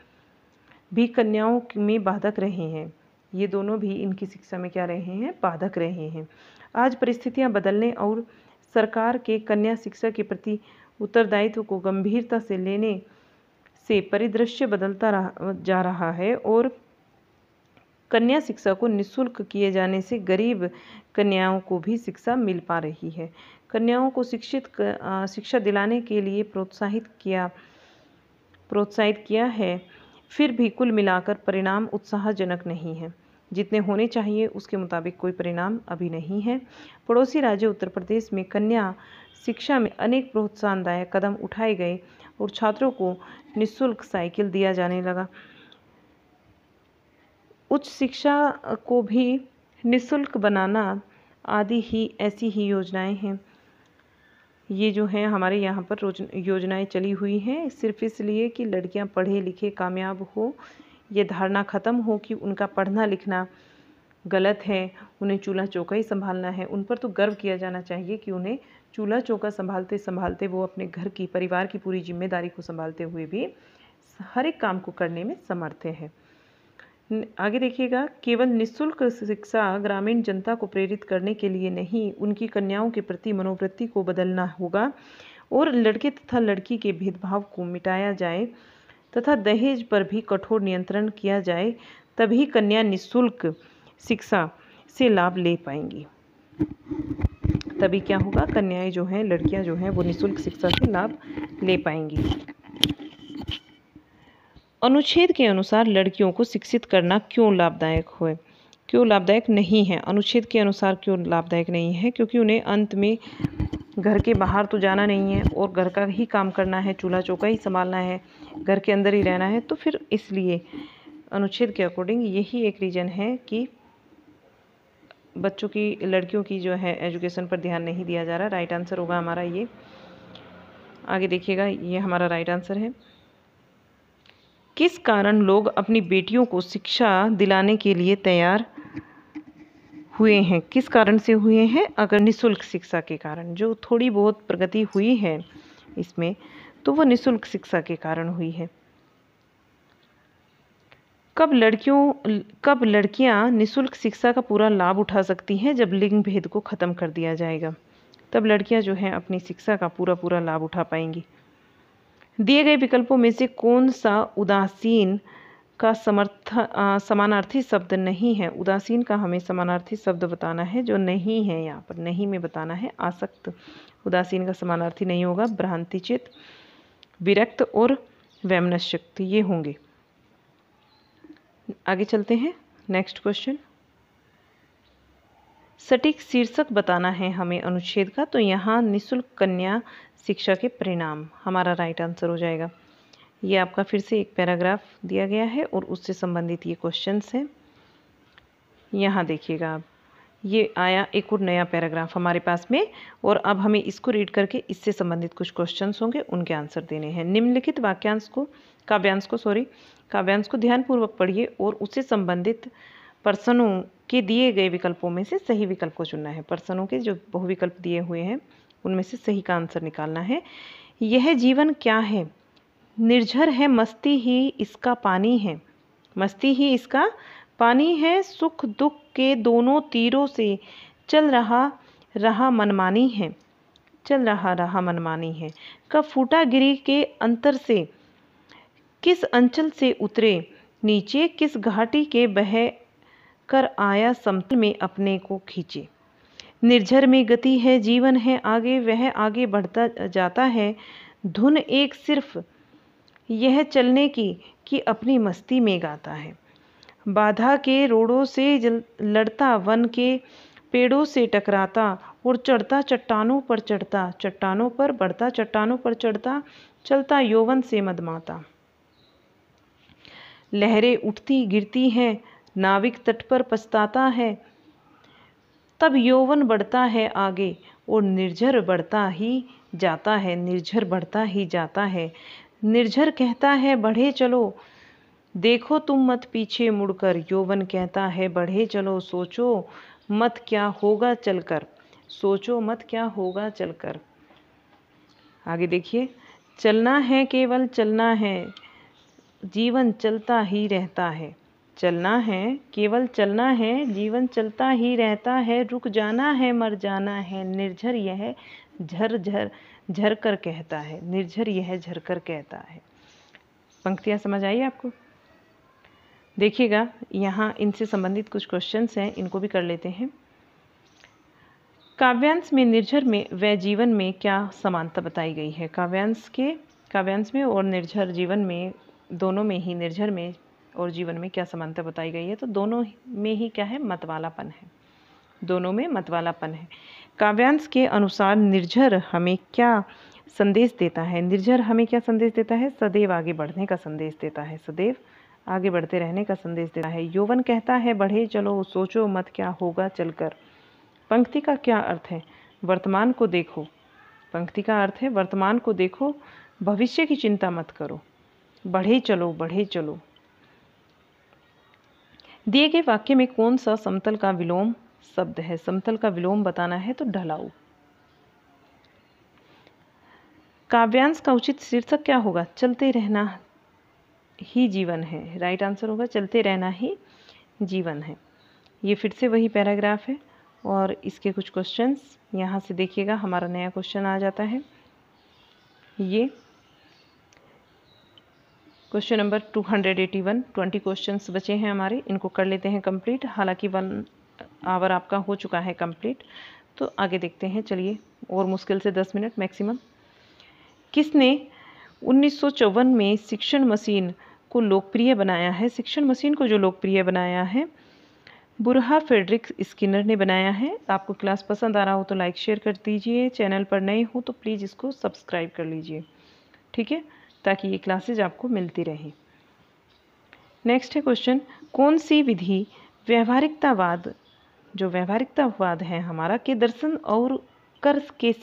भी कन्याओं में बाधक रहे हैं। ये दोनों भी इनकी शिक्षा में क्या रहे हैं, बाधक रहे हैं। आज परिस्थितियां बदलने और सरकार के कन्या शिक्षा के प्रति उत्तरदायित्व को गंभीरता से लेने से परिदृश्य बदलता जा रहा है और कन्या शिक्षा को निःशुल्क किए जाने से गरीब कन्याओं को भी शिक्षा मिल पा रही है। कन्याओं को शिक्षा दिलाने के लिए प्रोत्साहित किया है, फिर भी कुल मिलाकर परिणाम उत्साहजनक नहीं है। जितने होने चाहिए उसके मुताबिक कोई परिणाम अभी नहीं है। पड़ोसी राज्य उत्तर प्रदेश में कन्या शिक्षा में अनेक प्रोत्साहनदायक कदम उठाए गए और छात्रों को निःशुल्क साइकिल दिया जाने लगा। उच्च शिक्षा को भी निःशुल्क बनाना आदि ही ऐसी ही योजनाएं हैं। ये जो है हमारे यहाँ पर योजनाएं चली हुई हैं सिर्फ इसलिए कि लड़कियां पढ़े लिखे कामयाब हो, ये धारणा ख़त्म हो कि उनका पढ़ना लिखना गलत है, उन्हें चूल्हा चौका ही संभालना है। उन पर तो गर्व किया जाना चाहिए कि उन्हें चूल्हा चौका संभालते संभालते वो अपने घर की, परिवार की पूरी जिम्मेदारी को संभालते हुए भी हर एक काम को करने में समर्थ है। आगे देखिएगा, केवल निःशुल्क शिक्षा ग्रामीण जनता को प्रेरित करने के लिए नहीं, उनकी कन्याओं के प्रति मनोवृत्ति को बदलना होगा और लड़के तथा लड़की के भेदभाव को मिटाया जाए तथा दहेज पर भी कठोर नियंत्रण किया जाए, तभी कन्या निःशुल्क शिक्षा से लाभ ले पाएंगी। तभी क्या होगा, कन्याएं जो हैं, लड़कियां जो हैं वो निःशुल्क शिक्षा से लाभ ले पाएंगी। अनुच्छेद के अनुसार लड़कियों को शिक्षित करना क्यों लाभदायक है, क्यों लाभदायक नहीं है? अनुच्छेद के अनुसार क्यों लाभदायक नहीं है? क्योंकि उन्हें अंत में घर के बाहर तो जाना नहीं है और घर का ही काम करना है, चूल्हा चौका ही संभालना है, घर के अंदर ही रहना है। तो फिर इसलिए अनुच्छेद के अकॉर्डिंग यही एक रीज़न है कि बच्चों की, लड़कियों की जो है एजुकेशन पर ध्यान नहीं दिया जा रहा। राइट आंसर होगा हमारा ये। आगे देखिएगा, ये हमारा राइट आंसर है। किस कारण लोग अपनी बेटियों को शिक्षा दिलाने के लिए तैयार हुए हैं? किस कारण से हुए हैं? अगर निःशुल्क शिक्षा के कारण, जो थोड़ी बहुत प्रगति हुई है इसमें, तो वो निःशुल्क शिक्षा के कारण हुई है। कब लड़कियां निःशुल्क शिक्षा का पूरा लाभ उठा सकती हैं? जब लिंग भेद को ख़त्म कर दिया जाएगा, तब लड़कियां जो हैं अपनी शिक्षा का पूरा लाभ उठा पाएंगी। दिए गए विकल्पों में से कौन सा उदासीन का समानार्थी शब्द नहीं है? उदासीन का हमें समानार्थी शब्द बताना है, जो नहीं है यहाँ पर, नहीं में बताना है। आसक्त उदासीन का समानार्थी नहीं होगा। भ्रांतिचित, विरक्त और वैमनस्यक्त ये होंगे। आगे चलते हैं, नेक्स्ट क्वेश्चन। सटीक शीर्षक बताना है हमें अनुच्छेद का, तो यहाँ निःशुल्क कन्या शिक्षा के परिणाम हमारा राइट आंसर हो जाएगा। ये आपका फिर से एक पैराग्राफ दिया गया है और उससे संबंधित ये क्वेश्चंस हैं। यहाँ देखिएगा, आप ये आया एक और नया पैराग्राफ हमारे पास में, और अब हमें इसको रीड करके इससे संबंधित कुछ क्वेश्चंस होंगे, उनके आंसर देने हैं। निम्नलिखित काव्यांश को ध्यानपूर्वक पढ़िए और उससे संबंधित प्रश्नों के दिए गए विकल्पों में से सही विकल्प को चुनना है। प्रश्नों के जो बहुविकल्प दिए हुए हैं उनमें से सही का आंसर निकालना है। यह जीवन क्या है, निर्झर है मस्ती ही इसका पानी है, मस्ती ही इसका पानी है, सुख दुख के दोनों तीरों से चल रहा मनमानी है, चल रहा मनमानी है। कब फूटा गिरी के अंतर से, किस अंचल से उतरे नीचे, किस घाटी के बह कर आया समतल में अपने को खींचे। निर्झर में गति है, जीवन है आगे, वह आगे बढ़ता जाता है, धुन एक सिर्फ यह चलने की कि अपनी मस्ती में गाता है। बाधा के रोड़ों से लड़ता, वन के पेड़ों से टकराता और चढ़ता, चट्टानों पर चढ़ता, चट्टानों पर बढ़ता, चट्टानों पर चढ़ता, चलता यौवन से मदमाता। लहरें उठती गिरती हैं, नाविक तट पर पछताता है, तब यौवन बढ़ता है आगे और निर्झर बढ़ता ही जाता है, निर्झर बढ़ता ही जाता है। निर्झर कहता है बढ़े चलो, देखो तुम मत पीछे मुड़कर, यौवन कहता है बढ़े चलो, सोचो मत क्या होगा चलकर, सोचो मत क्या होगा चलकर। आगे देखिए, चलना है केवल चलना है, जीवन चलता ही रहता है, चलना है केवल चलना है, जीवन चलता ही रहता है, रुक जाना है मर जाना है, निर्झर यह झर झर झर कर कहता है, निर्झर यह झर कर कहता है। पंक्तियाँ समझ आई आपको? देखिएगा, यहाँ इनसे संबंधित कुछ क्वेश्चंस हैं, इनको भी कर लेते हैं। काव्यांश में निर्झर में व जीवन में क्या समानता बताई गई है? काव्यांश में और निर्झर जीवन में, दोनों में ही, निर्झर में और जीवन में क्या समानता बताई गई है? तो दोनों में ही क्या है? मतवालापन है, दोनों में मतवालापन है। काव्यांश के अनुसार निर्झर हमें क्या संदेश देता है? निर्झर हमें क्या संदेश देता है? सदैव आगे बढ़ने का संदेश देता है, सदैव आगे बढ़ते रहने का संदेश देता है। यौवन कहता है बढ़े चलो, सोचो मत क्या होगा चलकर। पंक्ति का क्या अर्थ है? वर्तमान को देखो। पंक्ति का अर्थ है वर्तमान को देखो, भविष्य की चिंता मत करो, बढ़े चलो, बढ़े चलो। दिए गए वाक्य में कौन सा समतल का विलोम शब्द है? समतल का विलोम बताना है तो ढलाऊ। काव्यांश का उचित शीर्षक क्या होगा? चलते रहना ही जीवन है। राइट आंसर होगा चलते रहना ही जीवन है। ये फिर से वही पैराग्राफ है और इसके कुछ क्वेश्चंस यहाँ से देखिएगा। हमारा नया क्वेश्चन आ जाता है, ये क्वेश्चन नंबर 281। 20 क्वेश्चंस बचे हैं हमारे, इनको कर लेते हैं कंप्लीट। हालांकि 1 आवर आपका हो चुका है कंप्लीट, तो आगे देखते हैं। चलिए, और मुश्किल से 10 मिनट मैक्सिमम। किसने 1954 में शिक्षण मशीन को लोकप्रिय बनाया है? शिक्षण मशीन को जो लोकप्रिय बनाया है, बुरहा फ्रेडरिक स्किनर ने बनाया है। आपको क्लास पसंद आ रहा हो तो लाइक शेयर कर दीजिए, चैनल पर नए हो तो प्लीज़ इसको सब्सक्राइब कर लीजिए, ठीक है, ताकि ये क्लासेज आपको मिलती रहे। नेक्स्ट है क्वेश्चन, कौन सी विधि व्यवहारिकतावाद, जो व्यवहारिकतावाद है हमारा, के दर्शन और कर के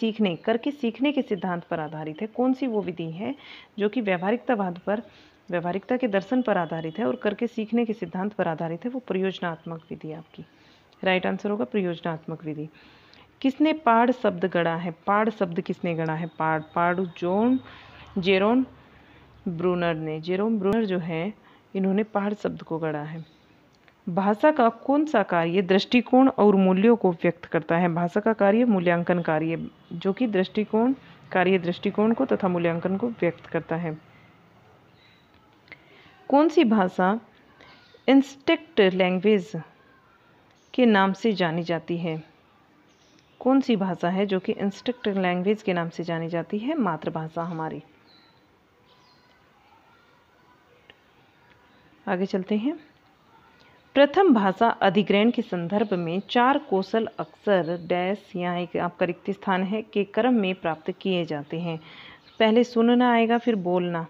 सीखने के सिद्धांत पर आधारित है? कौन सी वो विधि है जो कि व्यवहारिकतावाद पर, व्यवहारिकता के दर्शन पर आधारित है और करके सीखने के सिद्धांत पर आधारित है? वो प्रयोजनात्मक विधि आपकी। राइट आंसर होगा प्रयोजनात्मक विधि। किसने पाड़ शब्द गढ़ा है? पाड़ शब्द किसने गढ़ा है? पाड़ जेरोम ब्रूनर ने, जेरोम ब्रूनर जो है, इन्होंने पाड़ शब्द को गढ़ा है। भाषा का कौन सा कार्य दृष्टिकोण और मूल्यों को व्यक्त करता है? भाषा का कार्य मूल्यांकन कार्य, जो कि दृष्टिकोण को तथा मूल्यांकन को व्यक्त करता है। कौन सी भाषा इंस्टिंक्ट लैंग्वेज के नाम से जानी जाती है? कौन सी भाषा है जो कि इंस्टिंक्ट लैंग्वेज के नाम से जानी जाती है? मातृभाषा हमारी। आगे चलते हैं। प्रथम भाषा अधिग्रहण के संदर्भ में 4 कौशल अक्सर डैश, यहाँ एक आपका रिक्त स्थान है, के क्रम में प्राप्त किए जाते हैं। पहले सुनना आएगा, फिर बोलना,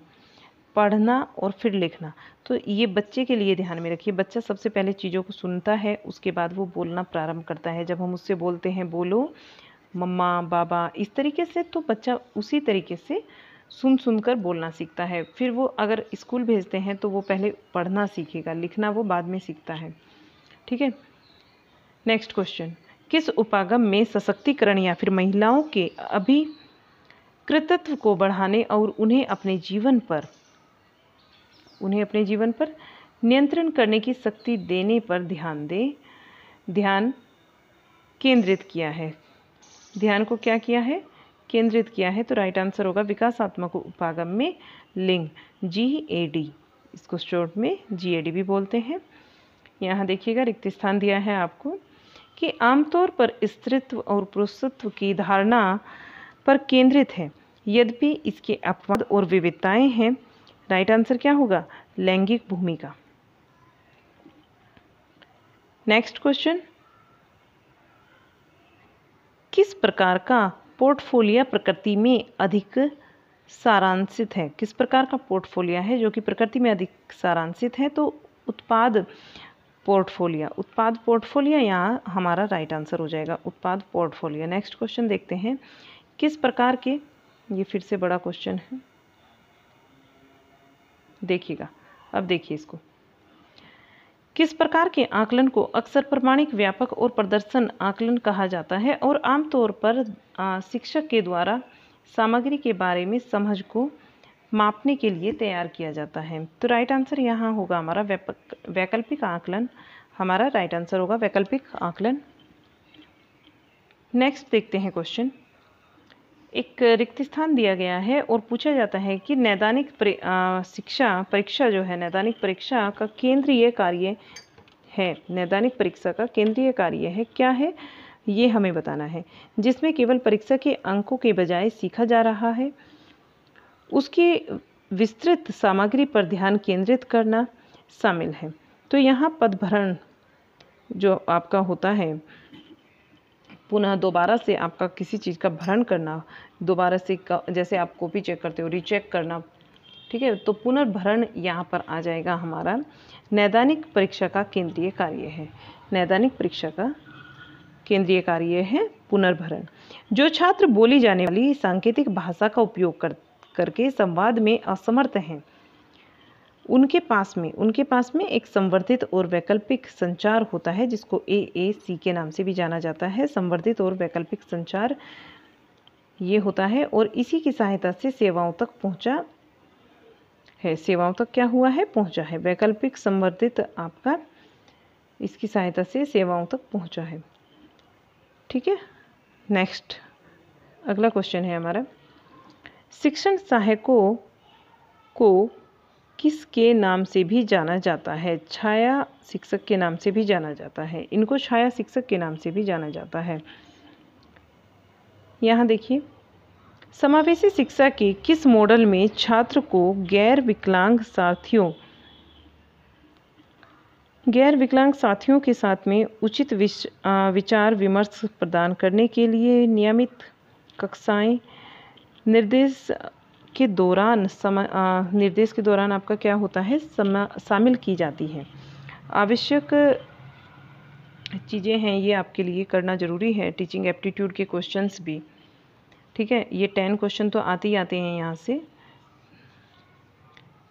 पढ़ना और फिर लिखना। तो ये बच्चे के लिए ध्यान में रखिए, बच्चा सबसे पहले चीज़ों को सुनता है, उसके बाद वो बोलना प्रारंभ करता है। जब हम उससे बोलते हैं बोलो मम्मा, बाबा, इस तरीके से, तो बच्चा उसी तरीके से सुनकर बोलना सीखता है। फिर वो अगर स्कूल भेजते हैं तो वो पहले पढ़ना सीखेगा, लिखना वो बाद में सीखता है, ठीक है। नेक्स्ट क्वेश्चन, किस उपागम में सशक्तिकरण या फिर महिलाओं के कृतित्व को बढ़ाने और उन्हें अपने जीवन पर नियंत्रण करने की शक्ति देने पर ध्यान केंद्रित किया है। ध्यान को क्या किया है? केंद्रित किया है। तो राइट आंसर होगा विकासात्मक उपागम में लिंग, GAD, इसको शॉर्ट में GAD भी बोलते हैं। यहाँ देखिएगा रिक्त स्थान दिया है आपको कि आमतौर पर स्त्रीत्व और पुरुषत्व की धारणा पर केंद्रित है, यद्यपि इसके अपवाद और विविधताएं हैं। राइट आंसर क्या होगा? लैंगिक भूमिका। नेक्स्ट क्वेश्चन, किस प्रकार का पोर्टफोलियो प्रकृति में अधिक सारांशित है? किस प्रकार का पोर्टफोलियो है जो कि प्रकृति में अधिक सारांशित है? तो उत्पाद पोर्टफोलियो यहाँ हमारा राइट आंसर हो जाएगा, उत्पाद पोर्टफोलियो। नेक्स्ट क्वेश्चन देखते हैं, किस प्रकार के, ये फिर से बड़ा क्वेश्चन है, देखिएगा, अब देखिए इसको, किस प्रकार के आकलन को अक्सर प्रमाणिक, व्यापक और प्रदर्शन आकलन कहा जाता है और आमतौर पर शिक्षक के द्वारा सामग्री के बारे में समझ को मापने के लिए तैयार किया जाता है? तो राइट आंसर यहाँ होगा हमारा वैकल्पिक आकलन। हमारा राइट आंसर होगा वैकल्पिक आकलन। नेक्स्ट देखते हैं क्वेश्चन, एक रिक्त स्थान दिया गया है और पूछा जाता है कि नैदानिक परीक्षा जो है, नैदानिक परीक्षा का केंद्रीय कार्य है, नैदानिक परीक्षा का केंद्रीय कार्य है, क्या है ये हमें बताना है, जिसमें केवल परीक्षा के अंकों के बजाय सीखा जा रहा है, उसकी विस्तृत सामग्री पर ध्यान केंद्रित करना शामिल है। तो यहाँ पदभरण जो आपका होता है, पुनः दोबारा से आपका किसी चीज़ का भरण करना, दोबारा से जैसे आप कॉपी चेक करते हो, रीचेक करना, ठीक है, तो पुनर्भरण यहाँ पर आ जाएगा हमारा नैदानिक परीक्षा का केंद्रीय कार्य है। नैदानिक परीक्षा का केंद्रीय कार्य है पुनर्भरण। जो छात्र बोली जाने वाली सांकेतिक भाषा का उपयोग करके संवाद में असमर्थ हैं, उनके पास में एक संवर्धित और वैकल्पिक संचार होता है, जिसको AAC के नाम से भी जाना जाता है। संवर्धित और वैकल्पिक संचार ये होता है और इसी की सहायता से सेवाओं तक पहुंचा है। सेवाओं तक क्या हुआ है? पहुंचा है। वैकल्पिक संवर्धित आपका इसकी सहायता से सेवाओं तक पहुंचा है। ठीक है, नेक्स्ट अगला क्वेश्चन है हमारा, शिक्षण सहायकों को किसके नाम से भी जाना जाता है? छाया शिक्षक के नाम से भी जाना जाता है। इनको छाया शिक्षक के नाम से भी जाना जाता है। यहाँ देखिए, समावेशी शिक्षा के किस मॉडल में छात्र को गैर विकलांग साथियों के साथ में उचित विचार विमर्श प्रदान करने के लिए नियमित कक्षाएं निर्देश के दौरान आपका क्या होता है? शामिल की जाती हैं। आवश्यक चीज़ें हैं, ये आपके लिए करना ज़रूरी है। टीचिंग एप्टीट्यूड के क्वेश्चंस भी, ठीक है, ये 10 क्वेश्चन तो आते ही आते हैं यहाँ से।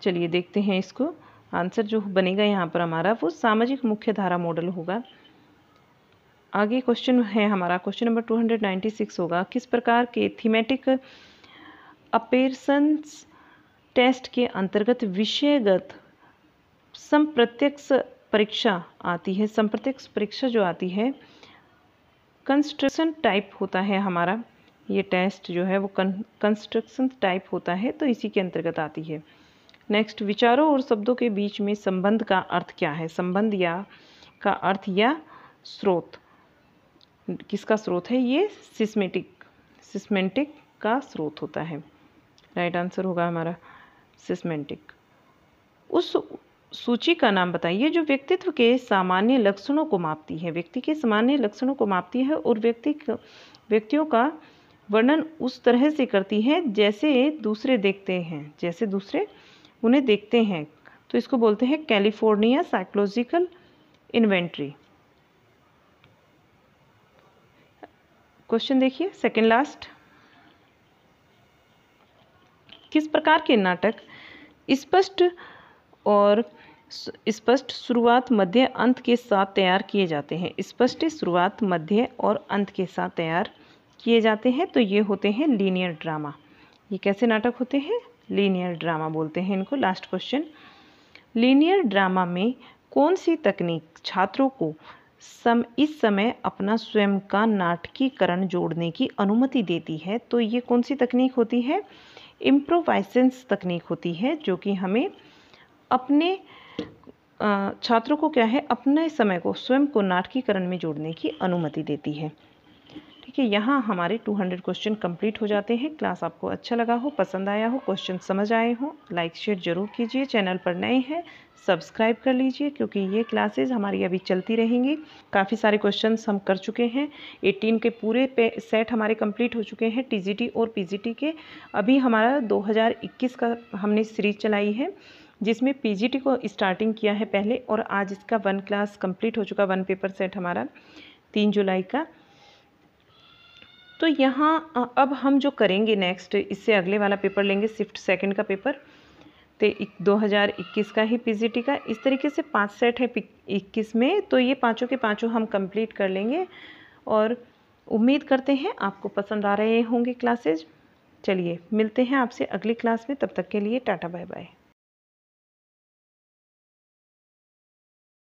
चलिए देखते हैं इसको, आंसर जो बनेगा यहाँ पर हमारा वो सामाजिक मुख्य धारा मॉडल होगा। आगे क्वेश्चन है हमारा, क्वेश्चन नंबर 296 होगा, किस प्रकार के थीमेटिक अपेयरेंस टेस्ट के अंतर्गत विषयगत संप्रत्यक्ष परीक्षा आती है? संप्रत्यक्ष परीक्षा जो आती है कंस्ट्रक्शन टाइप होता है हमारा, ये टेस्ट जो है वो कंस्ट्रक्शन टाइप होता है, तो इसी के अंतर्गत आती है। नेक्स्ट, विचारों और शब्दों के बीच में संबंध का अर्थ क्या है? संबंध या का अर्थ या स्रोत, किसका स्रोत है? ये सिस्मेंटिक का स्रोत होता है। राइट आंसर होगा हमारा सिस्मेंटिक। उस सूची का नाम बताइए जो व्यक्तित्व के सामान्य लक्षणों को मापती है। व्यक्ति के सामान्य लक्षणों को मापती है और व्यक्तियों का वर्णन उस तरह से करती है जैसे दूसरे उन्हें देखते हैं। तो इसको बोलते हैं कैलिफोर्निया साइकोलॉजिकल इन्वेंटरी। क्वेश्चन देखिए, सेकंड लास्ट, किस प्रकार के नाटक स्पष्ट शुरुआत, मध्य, अंत के साथ तैयार किए जाते हैं? स्पष्ट शुरुआत, मध्य और अंत के साथ तैयार किए जाते हैं, तो ये होते हैं लीनियर ड्रामा। ये कैसे नाटक होते हैं? लीनियर ड्रामा बोलते हैं इनको। लास्ट क्वेश्चन, लीनियर ड्रामा में कौन सी तकनीक छात्रों को इस समय अपना स्वयं का नाटकीकरण जोड़ने की अनुमति देती है? तो ये कौन सी तकनीक होती है? इम्प्रोवाइजेशंस तकनीक होती है, जो कि हमें अपने छात्रों को क्या है, अपने समय को स्वयं को नाटकीकरण में जोड़ने की अनुमति देती है। ठीक है, यहाँ हमारे 200 क्वेश्चन कंप्लीट हो जाते हैं। क्लास आपको अच्छा लगा हो, पसंद आया हो, क्वेश्चन समझ आए हो, लाइक शेयर जरूर कीजिए। चैनल पर नए हैं सब्सक्राइब कर लीजिए, क्योंकि ये क्लासेस हमारी अभी चलती रहेंगी। काफ़ी सारे क्वेश्चंस हम कर चुके हैं। 18 के पूरे सेट हमारे कंप्लीट हो चुके हैं, टीजीटी और पीजीटी के। अभी हमारा 2021 का हमने सीरीज चलाई है, जिसमें पीजीटी को स्टार्टिंग किया है पहले, और आज इसका 1 क्लास कंप्लीट हो चुका, 1 पेपर सेट हमारा 3 जुलाई का। तो यहाँ अब हम जो करेंगे नेक्स्ट, इससे अगले वाला पेपर लेंगे, शिफ्ट सेकंड का पेपर, तो 2021 का ही पीजीटी का। इस तरीके से 5 सेट है 21 में, तो ये पाँचों के पाँचों हम कंप्लीट कर लेंगे। और उम्मीद करते हैं आपको पसंद आ रहे होंगे क्लासेज। चलिए मिलते हैं आपसे अगली क्लास में, तब तक के लिए टाटा बाय बाय।